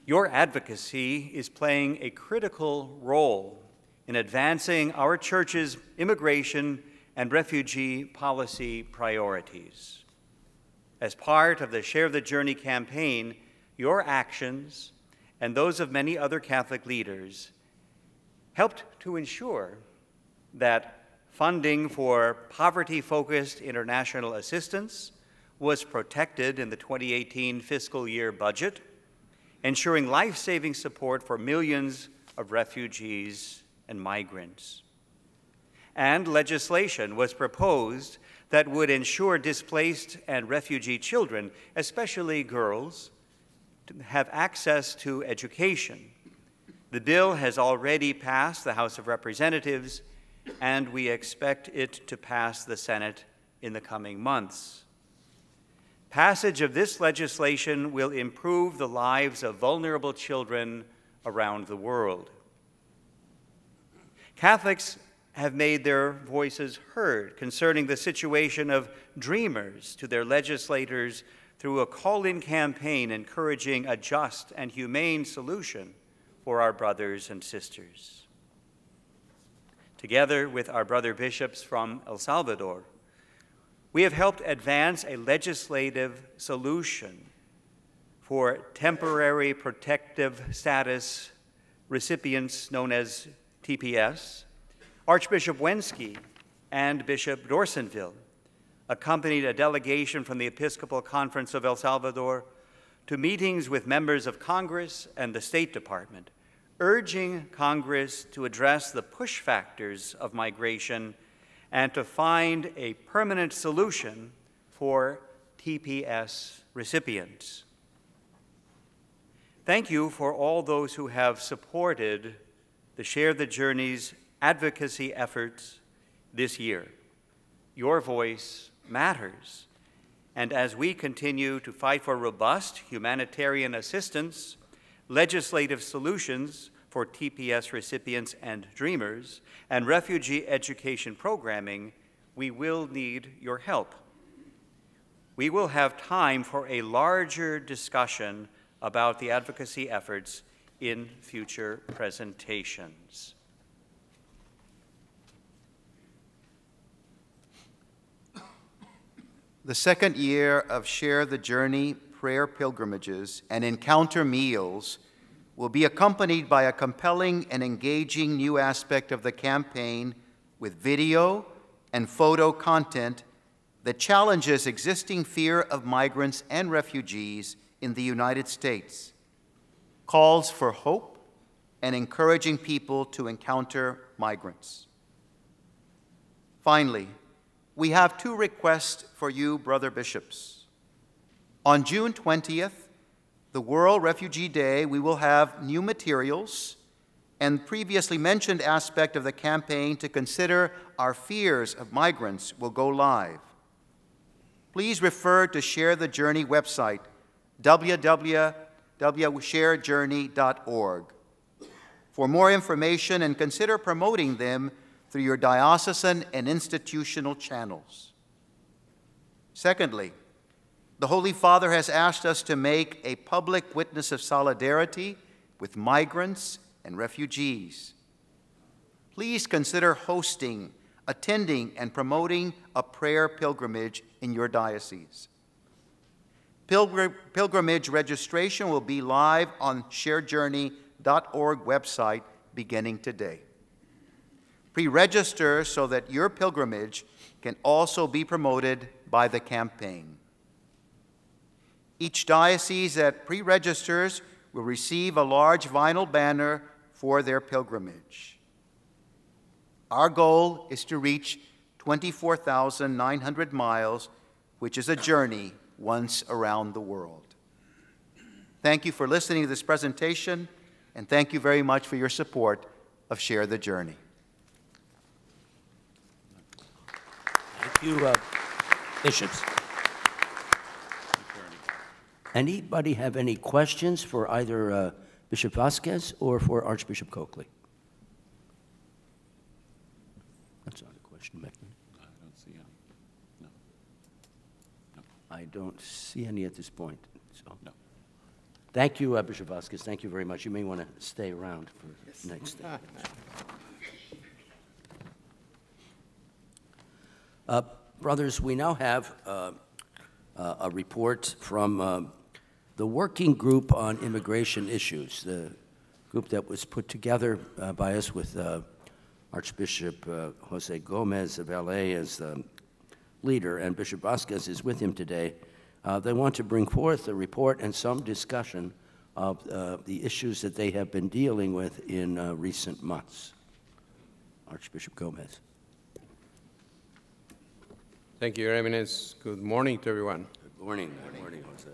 your advocacy is playing a critical role in advancing our church's immigration and refugee policy priorities. As part of the Share the Journey campaign, your actions and those of many other Catholic leaders helped to ensure that funding for poverty-focused international assistance was protected in the 2018 fiscal year budget, ensuring life-saving support for millions of refugees and migrants. And legislation was proposed that would ensure displaced and refugee children, especially girls, to have access to education. The bill has already passed the House of Representatives, and we expect it to pass the Senate in the coming months. Passage of this legislation will improve the lives of vulnerable children around the world. Catholics have made their voices heard concerning the situation of dreamers to their legislators through a call-in campaign encouraging a just and humane solution for our brothers and sisters. Together with our brother bishops from El Salvador, we have helped advance a legislative solution for temporary protective status recipients known as TPS. Archbishop Wensky and Bishop Dorsenville accompanied a delegation from the Episcopal Conference of El Salvador to meetings with members of Congress and the State Department, urging Congress to address the push factors of migration and to find a permanent solution for TPS recipients. Thank you for all those who have supported the Share the Journey's advocacy efforts this year. Your voice matters. And as we continue to fight for robust humanitarian assistance, legislative solutions for TPS recipients and dreamers, and refugee education programming, we will need your help. We will have time for a larger discussion about the advocacy efforts in future presentations. The second year of Share the Journey prayer pilgrimages and encounter meals will be accompanied by a compelling and engaging new aspect of the campaign with video and photo content that challenges existing fear of migrants and refugees in the United States, calls for hope, and encouraging people to encounter migrants. Finally, we have two requests for you, brother bishops. On June 20th, the World Refugee Day, we will have new materials and previously mentioned aspect of the campaign to consider our fears of migrants will go live. Please refer to Share the Journey website, www.sharejourney.org, for more information and consider promoting them through your diocesan and institutional channels. Secondly, the Holy Father has asked us to make a public witness of solidarity with migrants and refugees. Please consider hosting, attending, and promoting a prayer pilgrimage in your diocese. Pilgrimage registration will be live on sharejourney.org website beginning today. Pre-register so that your pilgrimage can also be promoted by the campaign. Each diocese that pre-registers will receive a large vinyl banner for their pilgrimage. Our goal is to reach 24,900 miles, which is a journey once around the world. Thank you for listening to this presentation, and thank you very much for your support of Share the Journey.
Thank you, bishops. Anybody have any questions for either Bishop Vasquez or for Archbishop Coakley? That's not a question, Beckman.
I don't see any. No. No.
I don't see any at this point. So.
No.
Thank you, Bishop Vasquez. Thank you very much. You may want to stay around for the next thing. Brothers, we now have a report from the Working Group on Immigration Issues, the group that was put together by us with Archbishop Jose Gomez of LA as the leader, and Bishop Vasquez is with him today. They want to bring forth a report and some discussion of the issues that they have been dealing with in recent months. Archbishop Gomez.
Thank you, Your Eminence. Good morning to everyone.
Good morning. Good morning, Jose.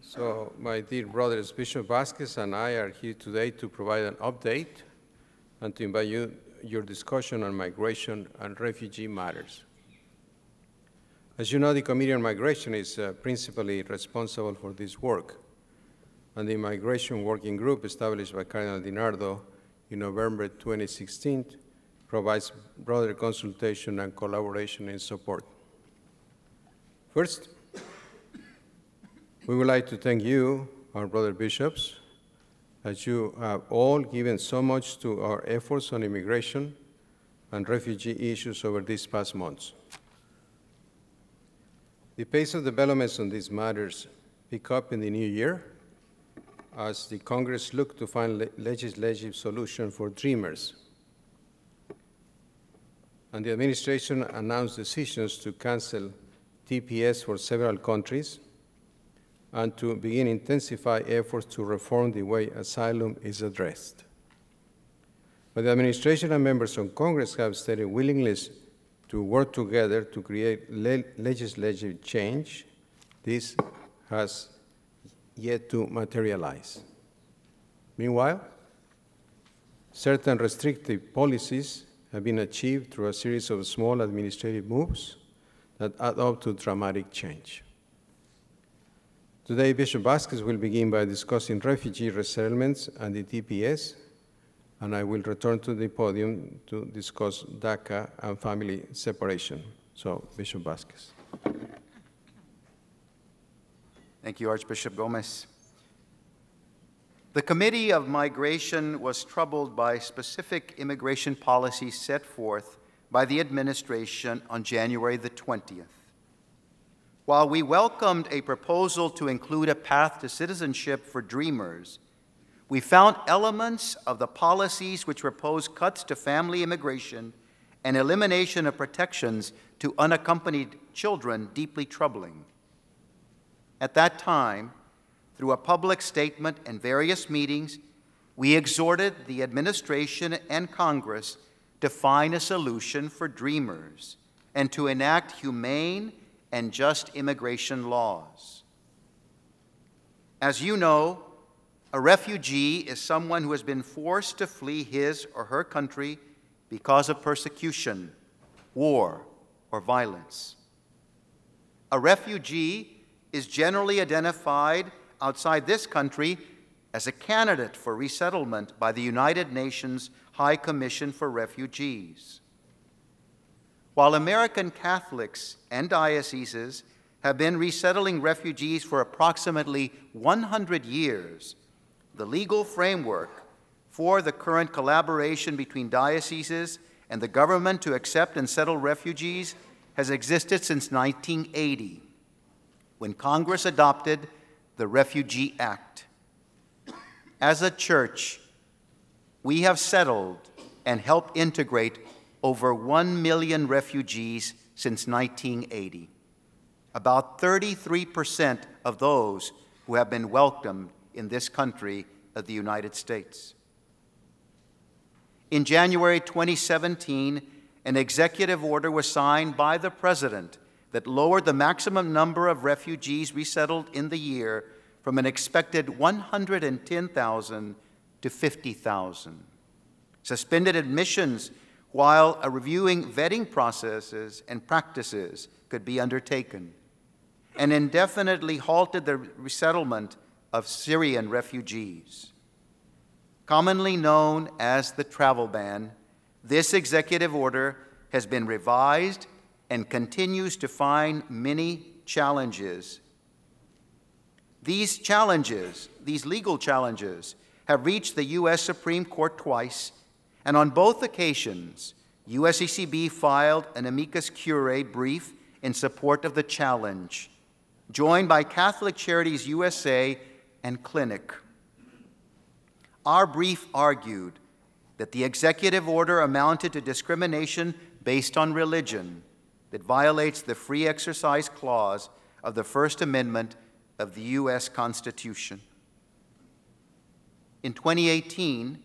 So, my dear brothers, Bishop Vasquez and I are here today to provide an update and to invite your discussion on migration and refugee matters. As you know, the Committee on Migration is principally responsible for this work, and the Migration Working Group established by Cardinal DiNardo in November 2016 provides broader consultation and collaboration in support. First, we would like to thank you, our brother bishops, as you have all given so much to our efforts on immigration and refugee issues over these past months. The pace of developments on these matters pick up in the new year as the Congress look to find legislative solution for Dreamers. And the administration announced decisions to cancel TPS for several countries and to begin intensify efforts to reform the way asylum is addressed. But the administration and members of Congress have stated willingness to work together to create legislative change. This has yet to materialize. Meanwhile, certain restrictive policies have been achieved through a series of small administrative moves that add up to dramatic change. Today, Bishop Vasquez will begin by discussing refugee resettlements and the TPS, and I will return to the podium to discuss DACA and family separation. So, Bishop Vasquez.
Thank you, Archbishop Gomez. The Committee of Migration was troubled by specific immigration policies set forth by the administration on January the 20th. While we welcomed a proposal to include a path to citizenship for Dreamers, We found elements of the policies which propose cuts to family immigration and elimination of protections to unaccompanied children deeply troubling. At that time, through a public statement and various meetings, we exhorted the administration and Congress to find a solution for dreamers and to enact humane and just immigration laws. As you know, a refugee is someone who has been forced to flee his or her country because of persecution, war, or violence. A refugee is generally identified outside this country as a candidate for resettlement by the United Nations High Commission for Refugees. While American Catholics and dioceses have been resettling refugees for approximately 100 years, the legal framework for the current collaboration between dioceses and the government to accept and settle refugees has existed since 1980, when Congress adopted the Refugee Act. As a church, we have settled and helped integrate over 1 million refugees since 1980, about 33% of those who have been welcomed in this country of the United States. In January 2017, an executive order was signed by the President that lowered the maximum number of refugees resettled in the year from an expected 110,000 to 50,000, suspended admissions while reviewing vetting processes and practices could be undertaken, and indefinitely halted the resettlement of Syrian refugees. Commonly known as the travel ban, this executive order has been revised and continues to find many challenges. These legal challenges, have reached the U.S. Supreme Court twice, and on both occasions, USCCB filed an amicus curiae brief in support of the challenge, joined by Catholic Charities USA and Clinic. Our brief argued that the executive order amounted to discrimination based on religion that violates the Free Exercise Clause of the First Amendment of the U.S. Constitution. In 2018,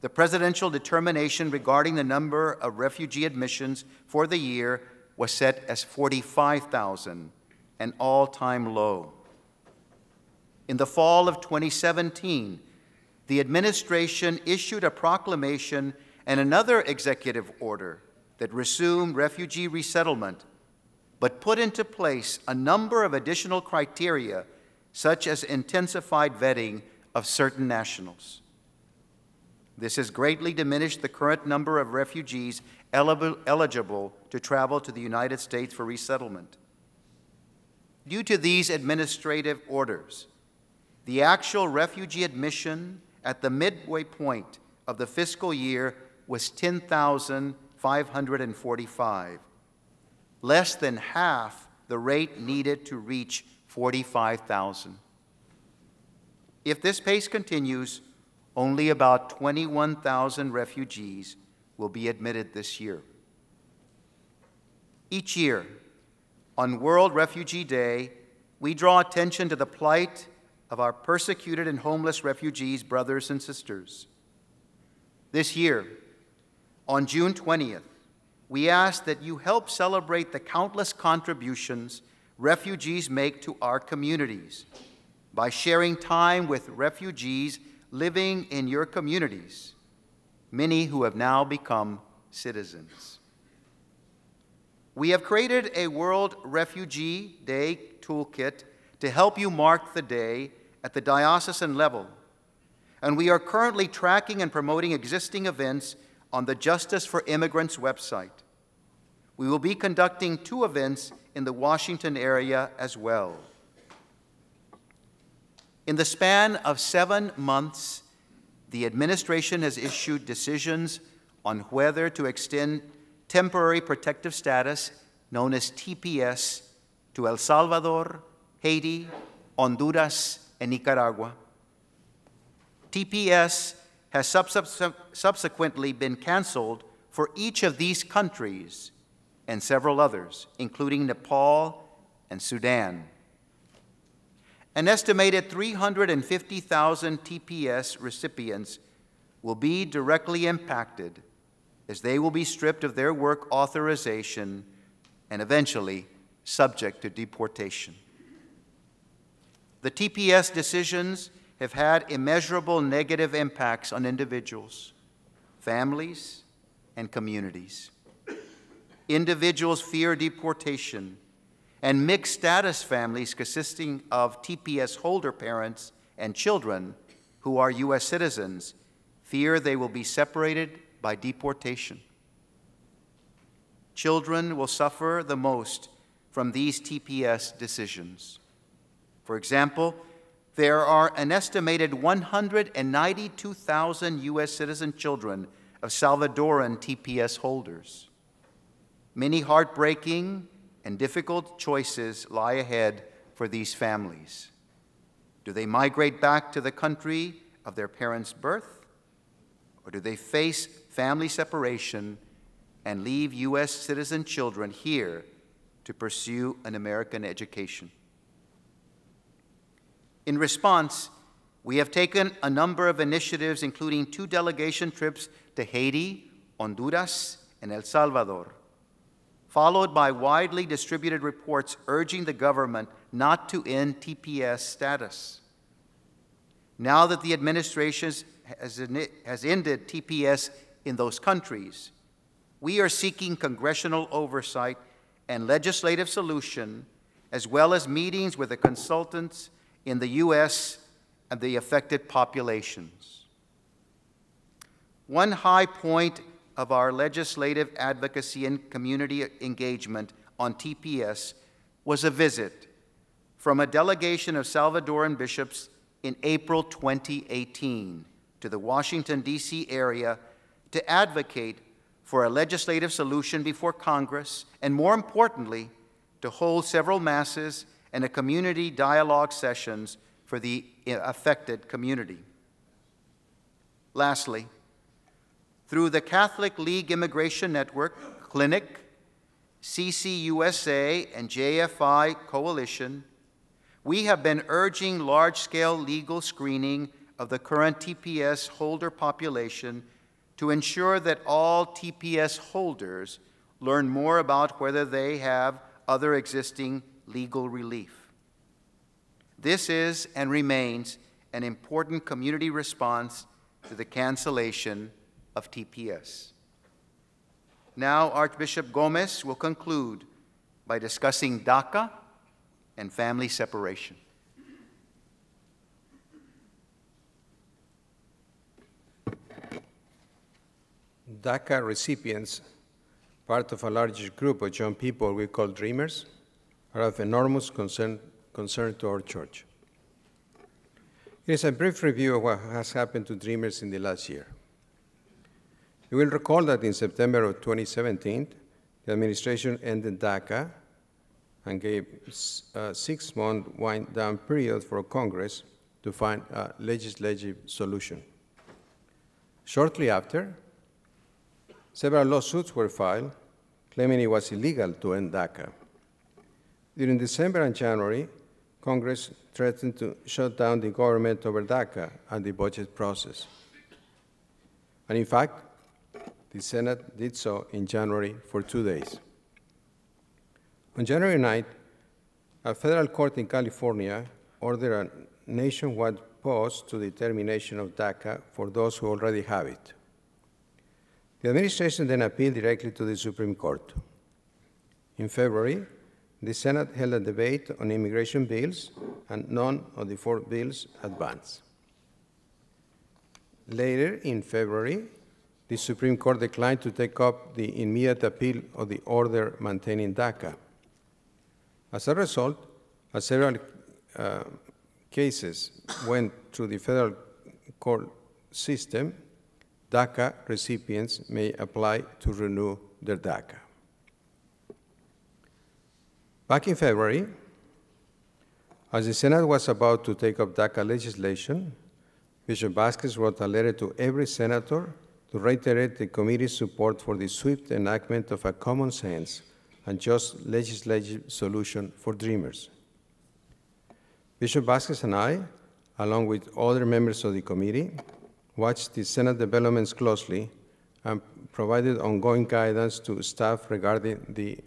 the presidential determination regarding the number of refugee admissions for the year was set as 45,000, an all-time low. In the fall of 2017, the administration issued a proclamation and another executive order that resumed refugee resettlement, but put into place a number of additional criteria, such as intensified vetting of certain nationals. This has greatly diminished the current number of refugees eligible to travel to the United States for resettlement. Due to these administrative orders, the actual refugee admission at the midway point of the fiscal year was 10,545, less than half the rate needed to reach 45,000. If this pace continues, only about 21,000 refugees will be admitted this year. Each year, on World Refugee Day, we draw attention to the plight of our persecuted and homeless refugees, brothers and sisters. This year, on June 20th, we ask that you help celebrate the countless contributions refugees make to our communities by sharing time with refugees living in your communities, many who have now become citizens. We have created a World Refugee Day toolkit to help you mark the day at the diocesan level, and we are currently tracking and promoting existing events on the Justice for Immigrants website. We will be conducting 2 events in the Washington area as well. In the span of 7 months, the administration has issued decisions on whether to extend temporary protective status, known as TPS, to El Salvador, Haiti, Honduras, and Nicaragua. TPS has subsequently been canceled for each of these countries and several others, including Nepal and Sudan. An estimated 350,000 TPS recipients will be directly impacted as they will be stripped of their work authorization and eventually subject to deportation. The TPS decisions have had immeasurable negative impacts on individuals, families, and communities. Individuals fear deportation, and mixed status families consisting of TPS holder parents and children who are U.S. citizens fear they will be separated by deportation. Children will suffer the most from these TPS decisions. For example, there are an estimated 192,000 U.S. citizen children of Salvadoran TPS holders. Many heartbreaking and difficult choices lie ahead for these families. Do they migrate back to the country of their parents' birth? Or do they face family separation and leave U.S. citizen children here to pursue an American education? In response, we have taken a number of initiatives, including 2 delegation trips to Haiti, Honduras, and El Salvador, followed by widely distributed reports urging the government not to end TPS status. Now that the administration has ended TPS in those countries, we are seeking congressional oversight and legislative solution, as well as meetings with the consultants in the U.S. and the affected populations. One high point of our legislative advocacy and community engagement on TPS was a visit from a delegation of Salvadoran bishops in April 2018 to the Washington, D.C. area to advocate for a legislative solution before Congress, and more importantly, to hold several masses and a community dialogue sessions for the affected community. Lastly, through the Catholic League Immigration Network, Clinic, CCUSA, and JFI Coalition, we have been urging large-scale legal screening of the current TPS holder population to ensure that all TPS holders learn more about whether they have other existing legal relief. This is and remains an important community response to the cancellation of TPS. Now, Archbishop Gomez will conclude by discussing DACA and family separation.
DACA recipients, part of a larger group of young people we call Dreamers, are of enormous concern to our church. Here is a brief review of what has happened to Dreamers in the last year. You will recall that in September of 2017, the administration ended DACA and gave a 6-month wind-down period for Congress to find a legislative solution. Shortly after, several lawsuits were filed claiming it was illegal to end DACA. During December and January, Congress threatened to shut down the government over DACA and the budget process. And in fact, the Senate did so in January for 2 days. On January 9th, a federal court in California ordered a nationwide pause to the termination of DACA for those who already have it. The administration then appealed directly to the Supreme Court. In February, the Senate held a debate on immigration bills, and none of the 4 bills advanced. Later in February, the Supreme Court declined to take up the immediate appeal of the order maintaining DACA. As a result, several cases went through the federal court system. DACA recipients may apply to renew their DACA. Back in February, as the Senate was about to take up DACA legislation, Bishop Vasquez wrote a letter to every senator to reiterate the committee's support for the swift enactment of a common sense and just legislative solution for Dreamers. Bishop Vasquez and I, along with other members of the committee, watched the Senate developments closely and provided ongoing guidance to staff regarding the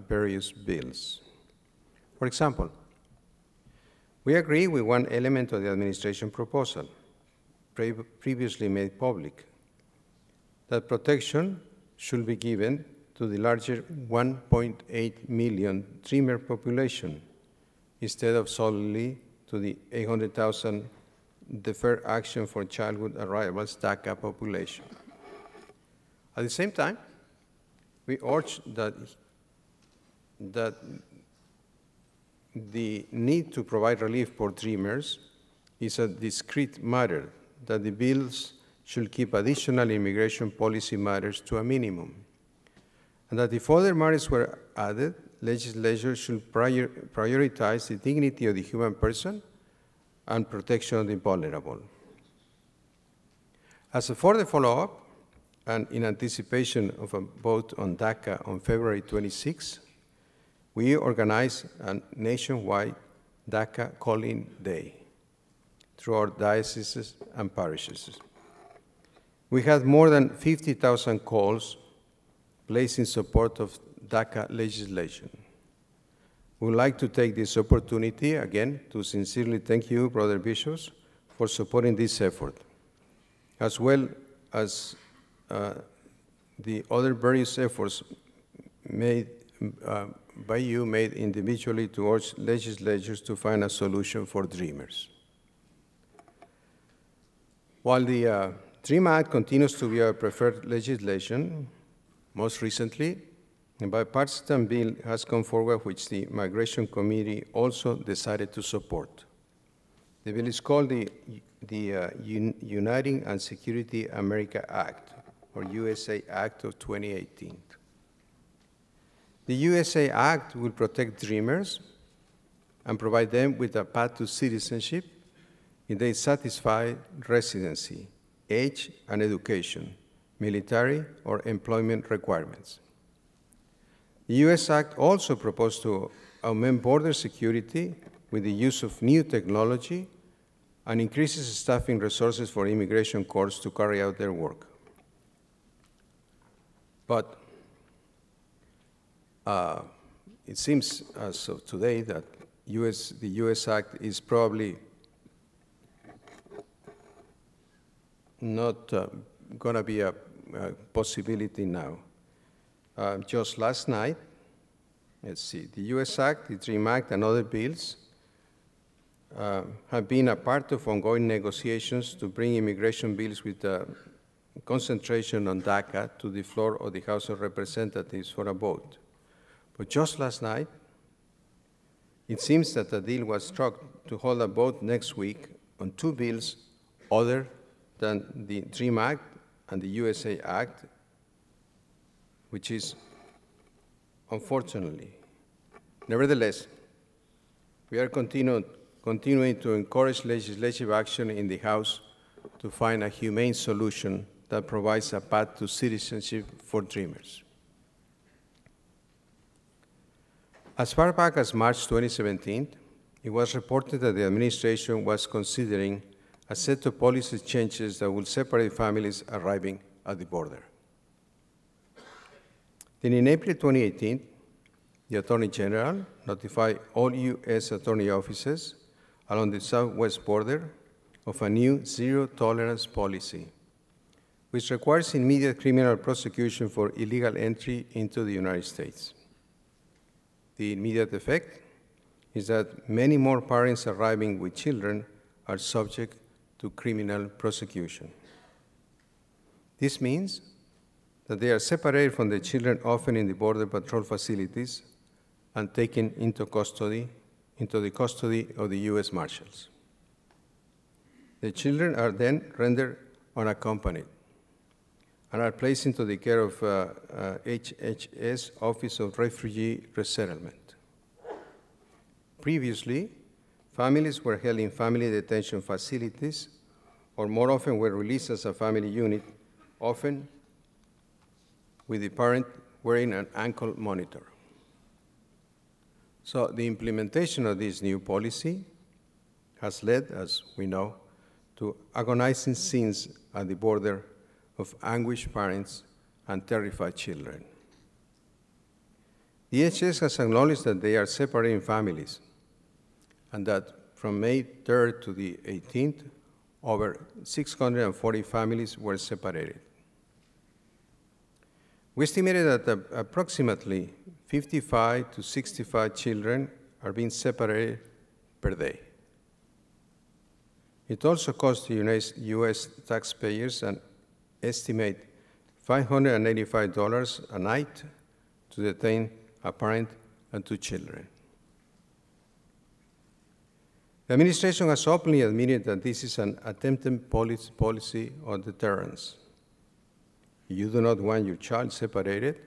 various bills. For example, we agree with one element of the administration proposal, previously made public, that protection should be given to the larger 1.8 million Dreamer population instead of solely to the 800,000 Deferred Action for Childhood Arrivals DACA population. At the same time, we urge that the need to provide relief for Dreamers is a discrete matter, that the bills should keep additional immigration policy matters to a minimum, and that if other matters were added, legislature should prioritize the dignity of the human person and protection of the vulnerable. As a further follow-up, and in anticipation of a vote on DACA on February 26, we organized a nationwide DACA Calling Day through our dioceses and parishes. We had more than 50,000 calls placed in support of DACA legislation. We would like to take this opportunity again to sincerely thank you, Brother Bishops, for supporting this effort, as well as the other various efforts made by you, made individually, to urge legislatures to find a solution for Dreamers. While the DREAM Act continues to be our preferred legislation, most recently, a bipartisan bill has come forward which the Migration Committee also decided to support. The bill is called the Uniting and Security America Act, or USA Act of 2018. The USA Act will protect Dreamers and provide them with a path to citizenship if they satisfy residency, age and education, military or employment requirements. The US Act also proposed to augment border security with the use of new technology and increases staffing resources for immigration courts to carry out their work. But it seems as of today that the US Act is probably not going to be a possibility now. Just last night, let's see, the US Act, the DREAM Act, and other bills have been a part of ongoing negotiations to bring immigration bills with concentration on DACA to the floor of the House of Representatives for a vote. But just last night, it seems that a deal was struck to hold a vote next week on two bills other than the DREAM Act and the USA Act, which is unfortunately. Nevertheless, we are continuing to encourage legislative action in the House to find a humane solution that provides a path to citizenship for Dreamers. As far back as March 2017, it was reported that the administration was considering a set of policy changes that will separate families arriving at the border. Then in April 2018, the Attorney General notified all U.S. attorney offices along the southwest border of a new zero-tolerance policy, which requires immediate criminal prosecution for illegal entry into the United States. The immediate effect is that many more parents arriving with children are subject to criminal prosecution. This means that they are separated from the children, often in the Border Patrol facilities, and taken into the custody of the U.S. Marshals. The children are then rendered unaccompanied and are placed into the care of HHS, Office of Refugee Resettlement. Previously, families were held in family detention facilities or more often were released as a family unit, often with the parent wearing an ankle monitor. So the implementation of this new policy has led, as we know, to agonizing scenes at the border of anguished parents and terrified children. DHS has acknowledged that they are separating families and that from May 3rd to the 18th, over 640 families were separated. We estimated that approximately 55 to 65 children are being separated per day. It also costs the U.S. taxpayers an estimate $585 a night to detain a parent and two children. The administration has openly admitted that this is an attempted policy of deterrence. If you do not want your child separated,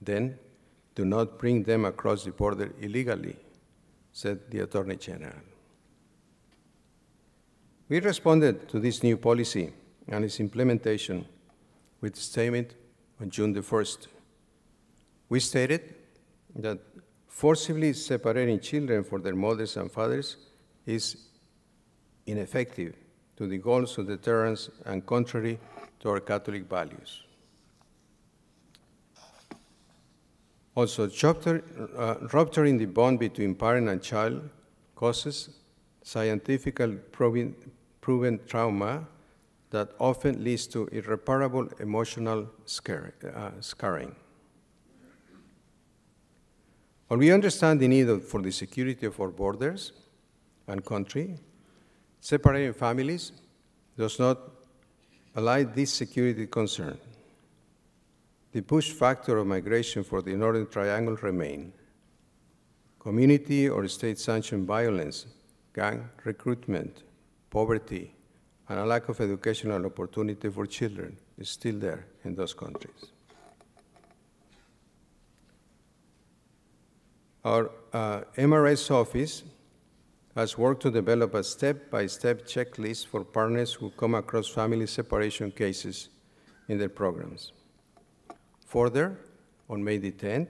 then do not bring them across the border illegally, said the Attorney General. We responded to this new policy and its implementation with a statement on June the 1st. We stated that forcibly separating children from their mothers and fathers is ineffective to the goals of deterrence and contrary to our Catholic values. Also, rupturing the bond between parent and child causes scientifically proven trauma that often leads to irreparable emotional scarring. While we understand the need for the security of our borders and country, separating families does not allay this security concern. The push factor of migration for the Northern Triangle remain. Community or state-sanctioned violence, gang recruitment, poverty, and a lack of educational opportunity for children is still there in those countries. Our MRS office has worked to develop a step-by-step checklist for partners who come across family separation cases in their programs. Further, on May the 10th,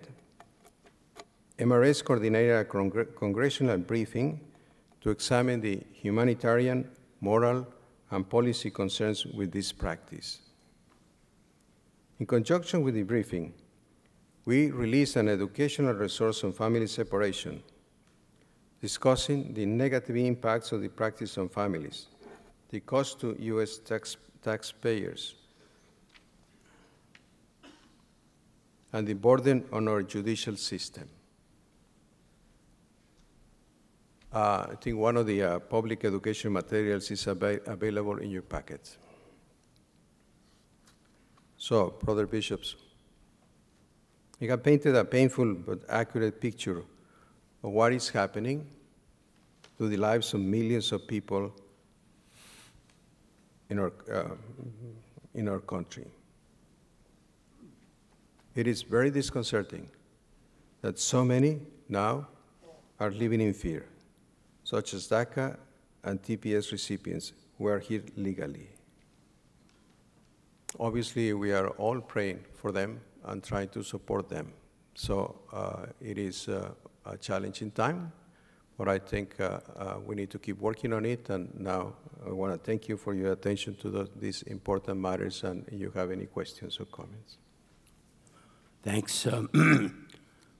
MRS coordinated a congressional briefing to examine the humanitarian, moral, and policy concerns with this practice. In conjunction with the briefing, we released an educational resource on family separation, discussing the negative impacts of the practice on families, the cost to U.S. taxpayers, and the burden on our judicial system. I think one of the public education materials is available in your packets. So, brother bishops, you have painted a painful but accurate picture of what is happening to the lives of millions of people in our country. It is very disconcerting that so many now are living in fear, such as DACA and TPS recipients who are here legally. Obviously, we are all praying for them and trying to support them. So it is a challenging time, but I think we need to keep working on it. And now I want to thank you for your attention to these important matters, and if you have any questions or comments.
Thanks,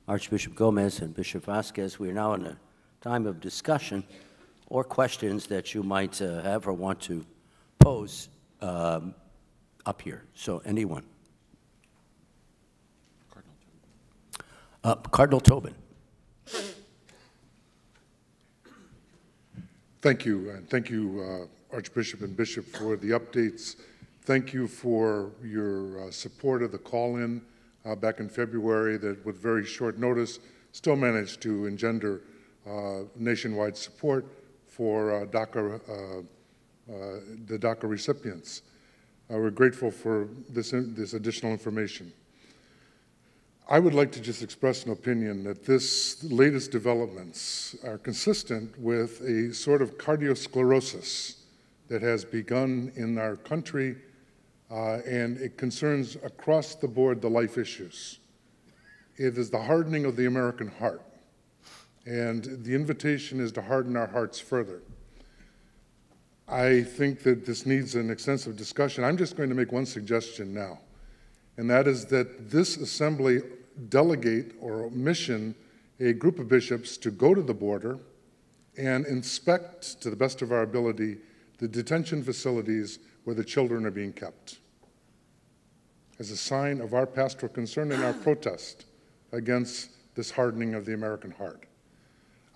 Archbishop Gomez and Bishop Vasquez. We are now in a time of discussion or questions that you might have or want to pose up here. So anyone? Cardinal Tobin.
Thank you, and thank you, Archbishop and Bishop, for the updates. Thank you for your support of the call-in back in February that, with very short notice, still managed to engender nationwide support for the DACA recipients. We're grateful for this additional information. I would like to just express an opinion that this latest developments are consistent with a sort of cardiosclerosis that has begun in our country, and it concerns across the board the life issues. It is the hardening of the American heart, and the invitation is to harden our hearts further. I think that this needs an extensive discussion. I'm just going to make one suggestion now, and that is that this assembly delegate or mission a group of bishops to go to the border and inspect, to the best of our ability, the detention facilities where the children are being kept, as a sign of our pastoral concern and our protest against this hardening of the American heart.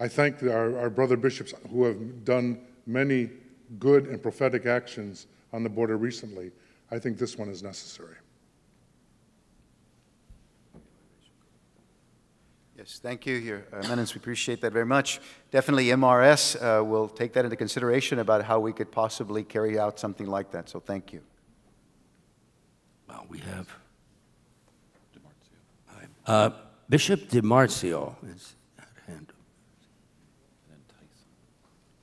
I thank our brother bishops who have done many good and prophetic actions on the border recently. I think this one is necessary.
Yes, thank you, Your Eminence. We appreciate that very much. Definitely MRS will take that into consideration about how we could possibly carry out something like that, so thank you.
Well, we have Bishop DiMarzio is at hand,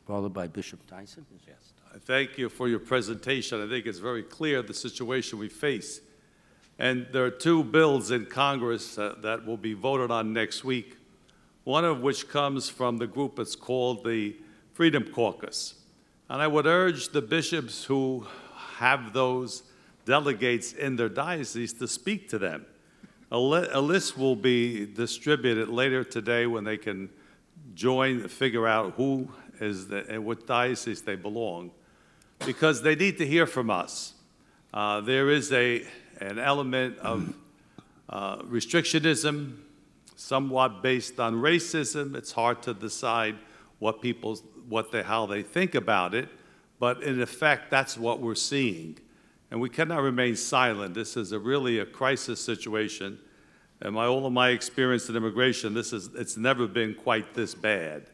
followed by Bishop Tyson. Yes.
Thank you for your presentation. I think it's very clear the situation we face. And there are two bills in Congress that will be voted on next week, one of which comes from the group that's called the Freedom Caucus. And I would urge the bishops who have those delegates in their diocese to speak to them. A list will be distributed later today when they can join, figure out who is and what diocese they belong, because they need to hear from us. There is an element of restrictionism, somewhat based on racism. It's hard to decide how they think about it, but in effect, that's what we're seeing. And we cannot remain silent. This is really a crisis situation. And all of my experience in immigration, it's never been quite this bad.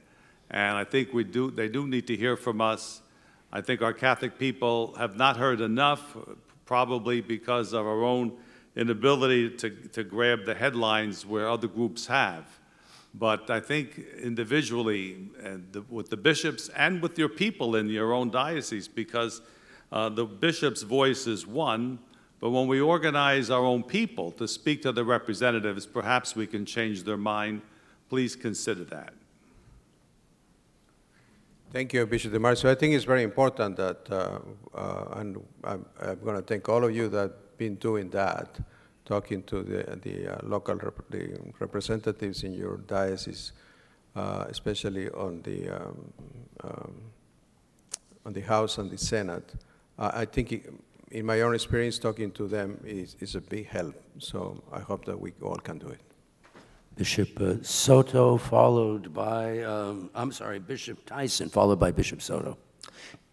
And I think they do need to hear from us. I think our Catholic people have not heard enough, probably because of our own inability to grab the headlines where other groups have. But I think individually, and with the bishops and with your people in your own diocese, because the bishop's voice is one, but when we organize our own people to speak to the representatives, perhaps we can change their mind. Please consider that.
Thank you, Bishop DiMarzio. I think it's very important that, and I'm going to thank all of you that have been doing that, talking to the local representatives in your diocese, especially on the House and the Senate. I think, in my own experience, talking to them is a big help. So I hope that we all can do it.
Bishop Soto, followed by, Bishop Tyson, followed by Bishop Soto.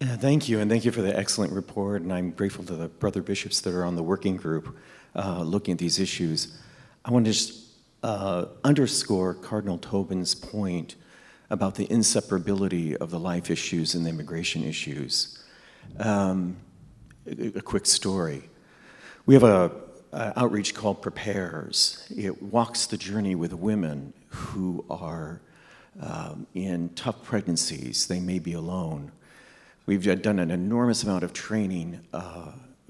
Thank you, and thank you for the excellent report, and I'm grateful to the brother bishops that are on the working group looking at these issues. I want to just underscore Cardinal Tobin's point about the inseparability of the life issues and the immigration issues. A quick story. We have an outreach called Preparers. It walks the journey with women who are in tough pregnancies. They may be alone. We've done an enormous amount of training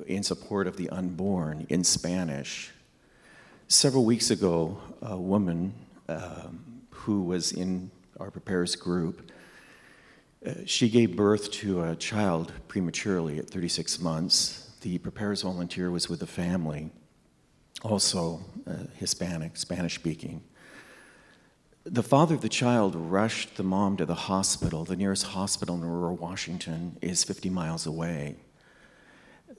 in support of the unborn in Spanish. Several weeks ago, a woman who was in our Preparers group, she gave birth to a child prematurely at 36 months. The Preparers volunteer was with the family, also Hispanic, Spanish-speaking. The father of the child rushed the mom to the hospital. The nearest hospital in Aurora, Washington is 50 miles away.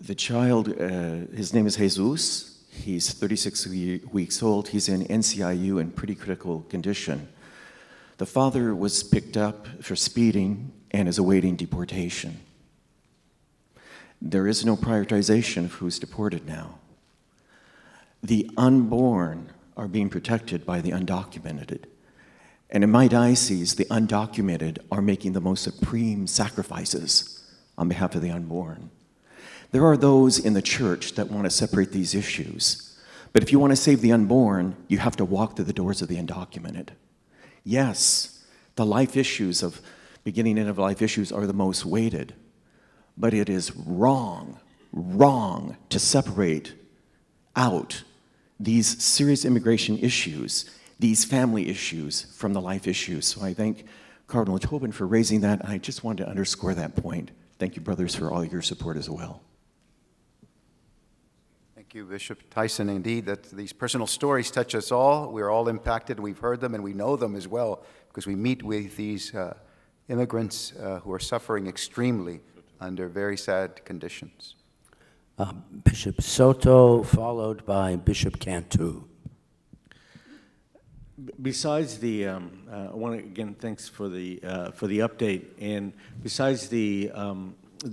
The child, his name is Jesus. He's 36 weeks old. He's in NCIU in pretty critical condition. The father was picked up for speeding and is awaiting deportation. There is no prioritization of who's deported now. The unborn are being protected by the undocumented. And in my diocese, the undocumented are making the most supreme sacrifices on behalf of the unborn. There are those in the church that want to separate these issues. But if you want to save the unborn, you have to walk through the doors of the undocumented. Yes, the life issues of beginning and end of life issues are the most weighted. but it is wrong to separate out these serious immigration issues, these family issues, from the life issues. So I thank Cardinal Tobin for raising that, and I just wanted to underscore that point. Thank you, brothers, for all your support as well.
Thank you, Bishop Tyson. Indeed, that these personal stories touch us all. We're all impacted. We've heard them, and we know them as well, because we meet with these immigrants who are suffering extremely under very sad conditions.
Bishop Soto, followed by Bishop Cantu.
Besides the, I want to again thanks for the update. And besides the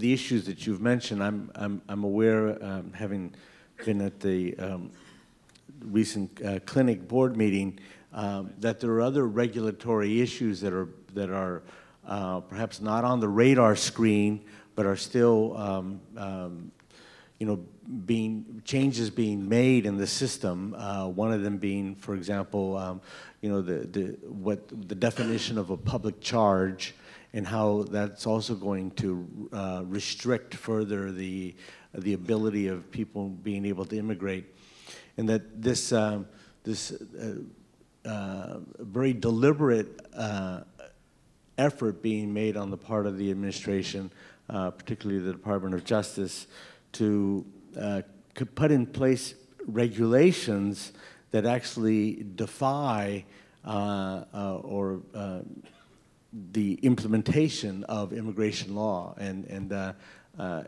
issues that you've mentioned, I'm aware, having been at the recent clinic board meeting, that there are other regulatory issues that are perhaps not on the radar screen, but are still you know, changes being made in the system. One of them being, for example, you know, the definition of a public charge, and how that's also going to restrict further the ability of people being able to immigrate, and that this very deliberate effort being made on the part of the administration, particularly the Department of Justice, to put in place regulations that actually defy the implementation of immigration law, and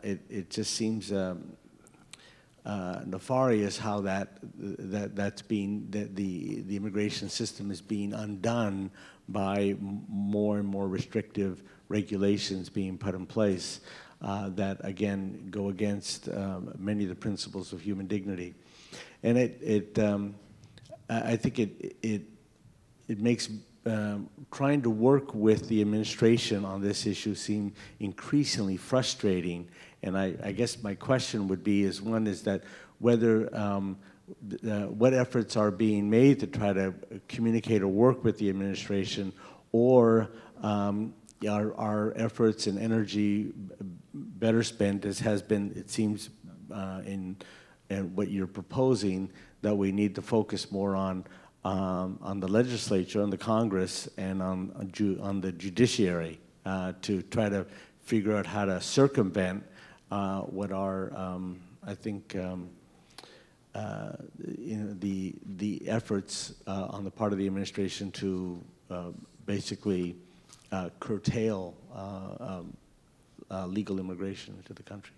it just seems nefarious how that's being, the immigration system is being undone by more and more restrictive regulations being put in place. That again go against many of the principles of human dignity, and I think it makes trying to work with the administration on this issue seem increasingly frustrating. And I guess my question would be one is that whether what efforts are being made to try to communicate or work with the administration, or our efforts and energy better spent, as has been, it seems, in what you're proposing, that we need to focus more on the legislature, on the Congress, and on the judiciary to try to figure out how to circumvent what are, I think, you know, the efforts on the part of the administration to basically curtail legal immigration into the country.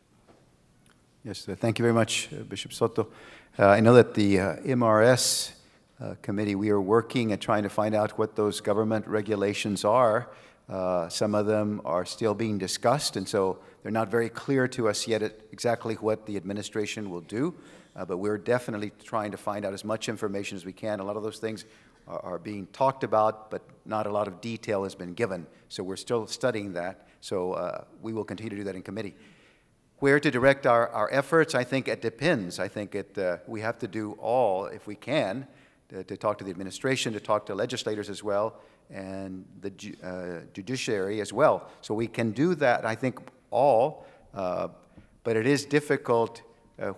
Yes, thank you very much, Bishop Soto. I know that the MRS committee, we are working at trying to find out what those government regulations are. Some of them are still being discussed, and so they're not very clear to us yet exactly what the administration will do, but we're definitely trying to find out as much information as we can. A lot of those things are being talked about, but not a lot of detail has been given. So we're still studying that. So we will continue to do that in committee. Where to direct our efforts, I think it depends. I think we have to do all, if we can, to talk to the administration, to talk to legislators as well, and the judiciary as well. So we can do that, I think, all, but it is difficult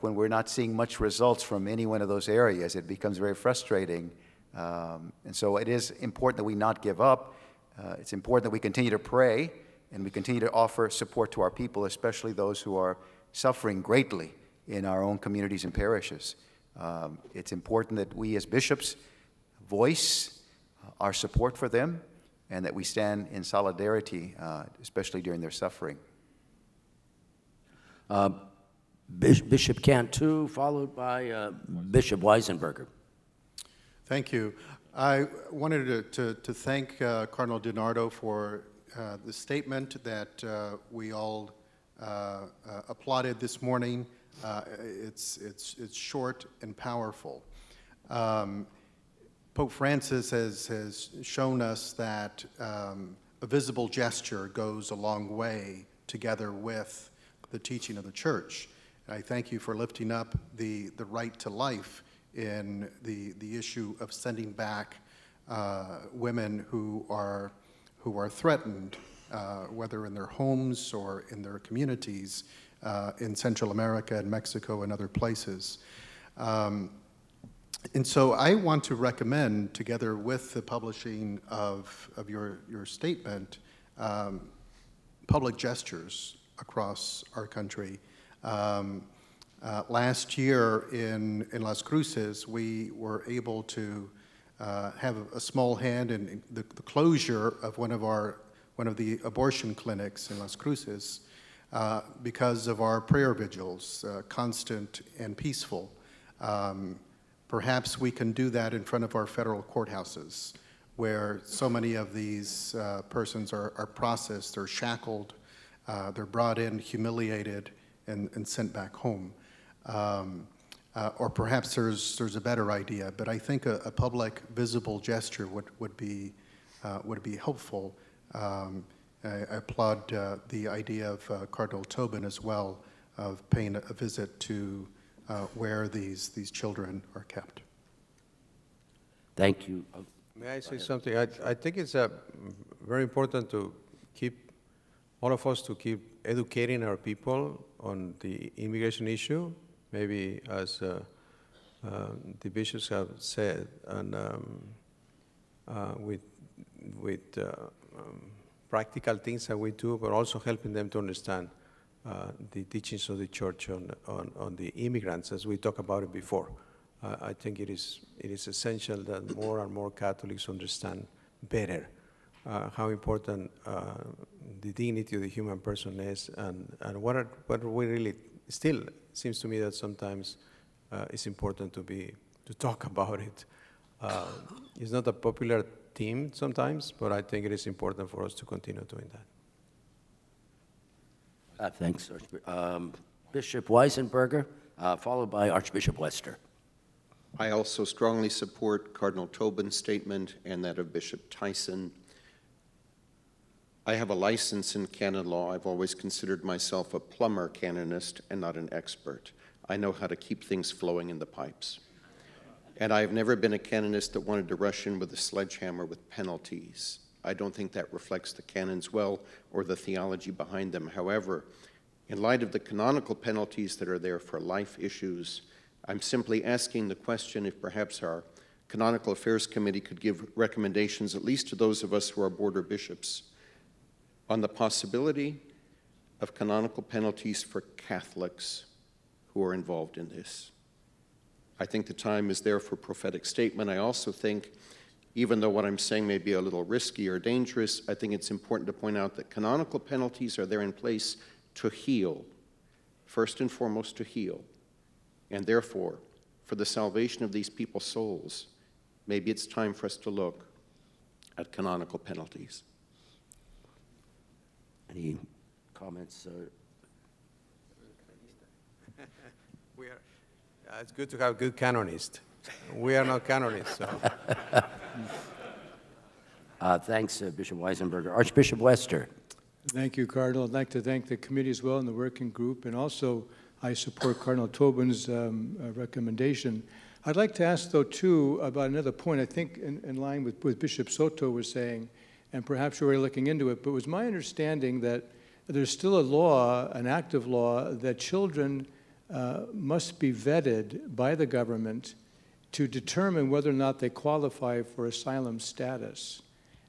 when we're not seeing much results from any one of those areas. It becomes very frustrating. And so it is important that we not give up. It's important that we continue to pray and we continue to offer support to our people, especially those who are suffering greatly in our own communities and parishes. It's important that we as bishops voice our support for them and that we stand in solidarity, especially during their suffering.
Bishop Cantu, followed by Bishop Weisenberger.
Thank you. I wanted to thank Cardinal DiNardo for the statement that we all applauded this morning. It's short and powerful. Pope Francis has shown us that a visible gesture goes a long way together with the teaching of the Church. And I thank you for lifting up the right to life in the issue of sending back women who are threatened whether in their homes or in their communities in Central America and Mexico and other places. And so I want to recommend, together with the publishing of your statement, public gestures across our country. Last year in Las Cruces, we were able to have a small hand in the closure of one of the abortion clinics in Las Cruces because of our prayer vigils, constant and peaceful. Perhaps we can do that in front of our federal courthouses, where so many of these persons are processed, they're shackled, they're brought in, humiliated, and sent back home. Or perhaps there's a better idea, but I think a public, visible gesture would be helpful. I applaud the idea of Cardinal Tobin as well, of paying a visit to where these children are kept.
Thank you.
May I say something? I think it's very important to keep, all of us to keep educating our people on the immigration issue, maybe as the bishops have said, and with practical things that we do, but also helping them to understand the teachings of the church on the immigrants, as we talked about it before. I think it is essential that more and more Catholics understand better how important the dignity of the human person is, and what we really still seems to me that sometimes it's important to talk about it. It's not a popular theme sometimes, but I think it is important for us to continue doing that.
Thanks, Bishop Weisenberger, followed by Archbishop Wester.
I also strongly support Cardinal Tobin's statement and that of Bishop Tyson. I have a license in canon law. I've always considered myself a plumber canonist and not an expert. I know how to keep things flowing in the pipes. And I've never been a canonist that wanted to rush in with a sledgehammer with penalties. I don't think that reflects the canons well or the theology behind them. However, in light of the canonical penalties that are there for life issues, I'm simply asking the question if perhaps our Canonical Affairs Committee could give recommendations, at least to those of us who are border bishops, on the possibility of canonical penalties for Catholics who are involved in this. I think the time is there for prophetic statement. I also think, even though what I'm saying may be a little risky or dangerous, I think it's important to point out that canonical penalties are there in place to heal, first and foremost to heal. And therefore, for the salvation of these people's souls, maybe it's time for us to look at canonical penalties.
Any comments?
It's good to have good canonists. We are not canonists, so.
Thanks, Bishop Weisenberger. Archbishop Wester.
Thank you, Cardinal. I'd like to thank the committee as well and the working group, and also I support Cardinal Tobin's recommendation. I'd like to ask, though, too, about another point, I think in line with what Bishop Soto was saying, and perhaps you're already looking into it, but it was my understanding that there's still a law, an active law, that children must be vetted by the government to determine whether or not they qualify for asylum status.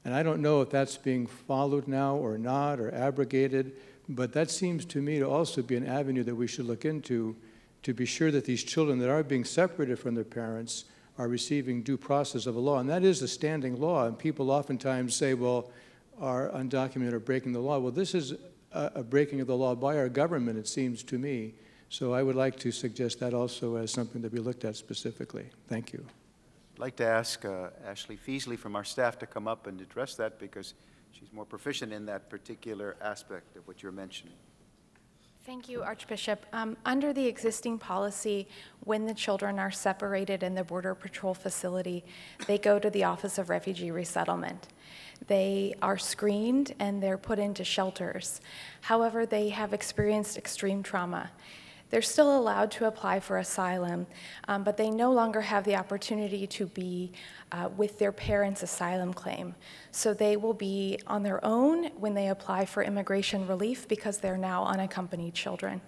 And I don't know if that's being followed now or not, or abrogated, but that seems to me to also be an avenue that we should look into to be sure that these children that are being separated from their parents are receiving due process of a law. And that is a standing law, and people oftentimes say, well, are undocumented or breaking the law. Well, this is a breaking of the law by our government, it seems to me. So I would like to suggest that also as something to be looked at specifically. Thank you.
I'd like to ask Ashley Feasley from our staff to come up and address that, because she's more proficient in that particular aspect of what you're mentioning.
Thank you, Archbishop. Under the existing policy, when the children are separated in the Border Patrol facility, they go to the Office of Refugee Resettlement. They are screened and they're put into shelters. However, they have experienced extreme trauma. They're still allowed to apply for asylum, but they no longer have the opportunity to be with their parents' asylum claim. So they will be on their own when they apply for immigration relief because they're now unaccompanied children.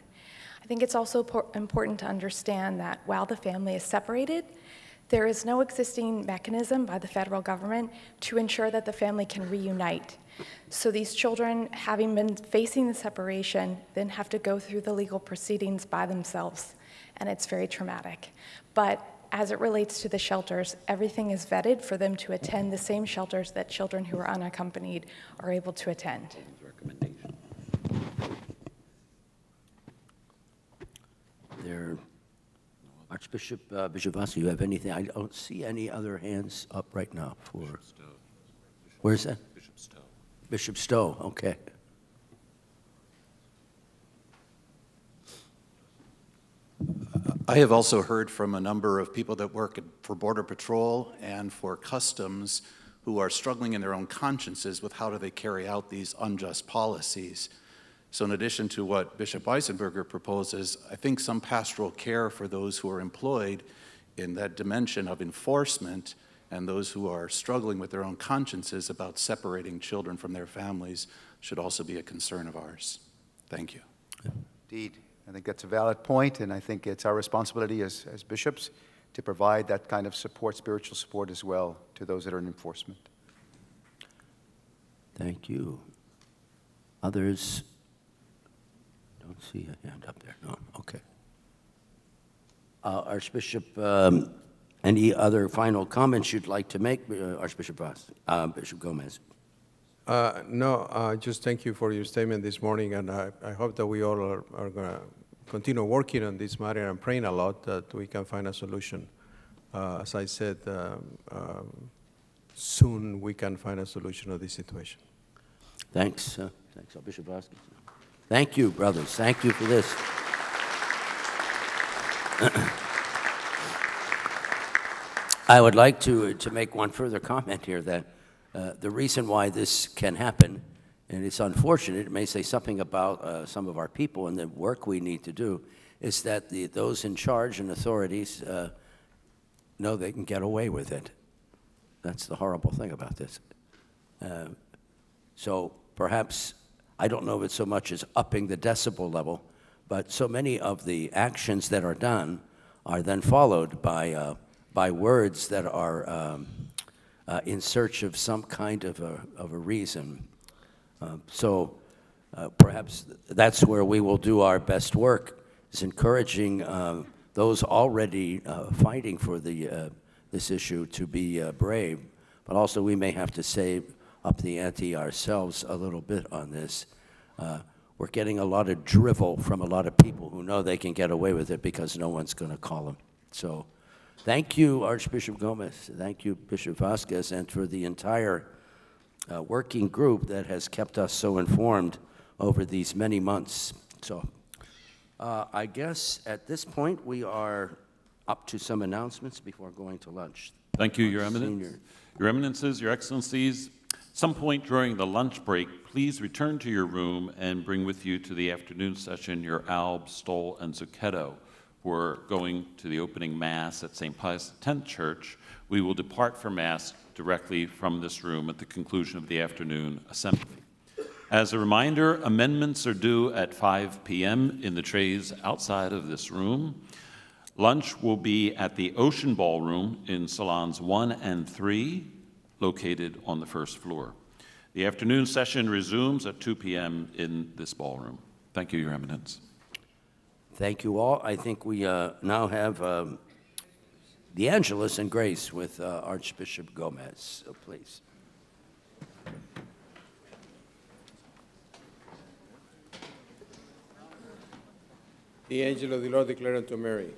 I think it's also important to understand that while the family is separated, there is no existing mechanism by the federal government to ensure that the family can reunite. So these children, having been facing the separation, then have to go through the legal proceedings by themselves, and it's very traumatic. But as it relates to the shelters, everything is vetted for them to attend the same shelters that children who are unaccompanied are able to attend.
There, Archbishop Bishop Voss, you have anything? I don't see any other hands up right now for. Where's that?
Bishop Stowe.
Bishop Stowe, okay.
I have also heard from a number of people that work for Border Patrol and for Customs who are struggling in their own consciences with how do they carry out these unjust policies. So in addition to what Bishop Weisenberger proposes, I think some pastoral care for those who are employed in that dimension of enforcement and those who are struggling with their own consciences about separating children from their families should also be a concern of ours. Thank you.
Indeed. I think that's a valid point, and I think it's our responsibility as bishops to provide that kind of support, spiritual support as well, to those that are in enforcement.
Thank you. Others? Don't see a hand up there. No, okay. Archbishop, any other final comments you'd like to make, Archbishop Voss, Bishop Gomez?
No, just thank you for your statement this morning, and I hope that we all are going to continue working on this matter and praying a lot that we can find a solution. As I said, soon we can find a solution to this situation.
Thanks. Thanks, Bishop Voss. Thank you, brothers. Thank you for this. I would like to make one further comment here that the reason why this can happen, and it's unfortunate, it may say something about some of our people and the work we need to do, is that those in charge and authorities know they can get away with it. That's the horrible thing about this. So perhaps, I don't know if it's so much as upping the decibel level, but so many of the actions that are done are then followed by words that are in search of some kind of a reason. So perhaps that's where we will do our best work, is encouraging those already fighting for this issue to be brave, but also we may have to save up the ante ourselves a little bit on this. We're getting a lot of drivel from a lot of people who know they can get away with it because no one's going to call them. So thank you, Archbishop Gomez. Thank you, Bishop Vasquez, and for the entire working group that has kept us so informed over these many months. So I guess at this point we are up to some announcements before going to lunch.
Thank you, Your Eminence. Your Eminences, Your Excellencies, some point during the lunch break, please return to your room and bring with you to the afternoon session your alb, stole, and zucchetto. We're going to the opening Mass at St. Pius X Church. We will depart for Mass directly from this room at the conclusion of the afternoon assembly. As a reminder, amendments are due at 5 p.m. in the trays outside of this room. Lunch will be at the Ocean Ballroom in Salons 1 and 3, located on the first floor. The afternoon session resumes at 2 p.m. in this ballroom. Thank you, Your Eminence.
Thank you all. I think we now have the Angelus and Grace with Archbishop Gomez. So please.
The angel of the Lord declared unto Mary,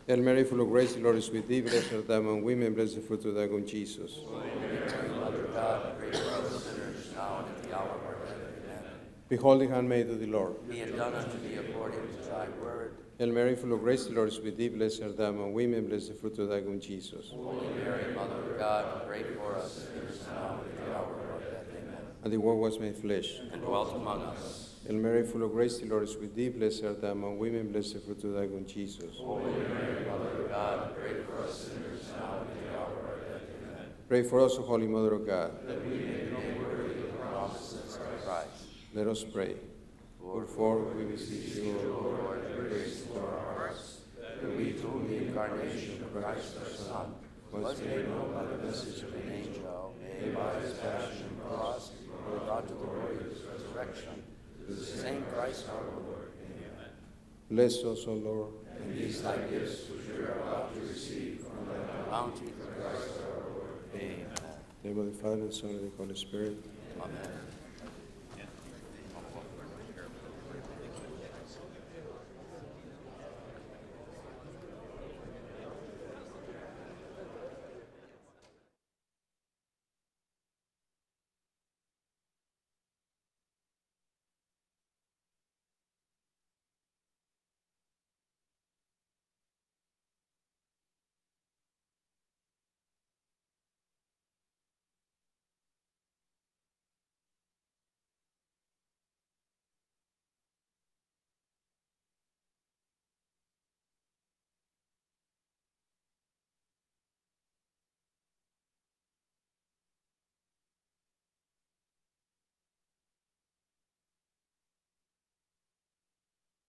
Hail Mary, full of grace, the Lord is with thee. Blessed art thou among women, blessed the fruit of thy womb, Jesus.
Holy Mary, Mother of God, pray for us sinners, now and at the hour of our death. Amen.
Behold the handmaid of the Lord.
Be it done unto thee according to thy word.
Hail Mary, full of grace, the Lord is with thee. Blessed art thou among women, blessed the fruit of thy womb, Jesus.
Holy Mary, Mother of God, pray for us sinners, now and at the hour of our death. Amen.
And the Word was made flesh
and dwelt among us.
Hail Mary, full of grace, the Lord is with thee. Blessed art thou among women, blessed the fruit of thy womb, Jesus.
Holy Mary, Mother of God, pray for us sinners now and at the hour of our death. Amen.
Pray for us, O Holy Mother of God.
That we may be made worthy of the promises of Christ.
Let us pray. Wherefore we beseech you, O Lord, have grace to our hearts,
that we, through the incarnation of Christ our Son, was made known by the message of an angel, may by his passion and cross, be brought to the glory of his resurrection, through the same Christ our Lord. Amen.
bless us, O Lord.
And these thy gifts which we are about to receive from thy bounty through Christ our Lord. Amen.
In the name of the Father, and the Son, and the Holy Spirit.
Amen.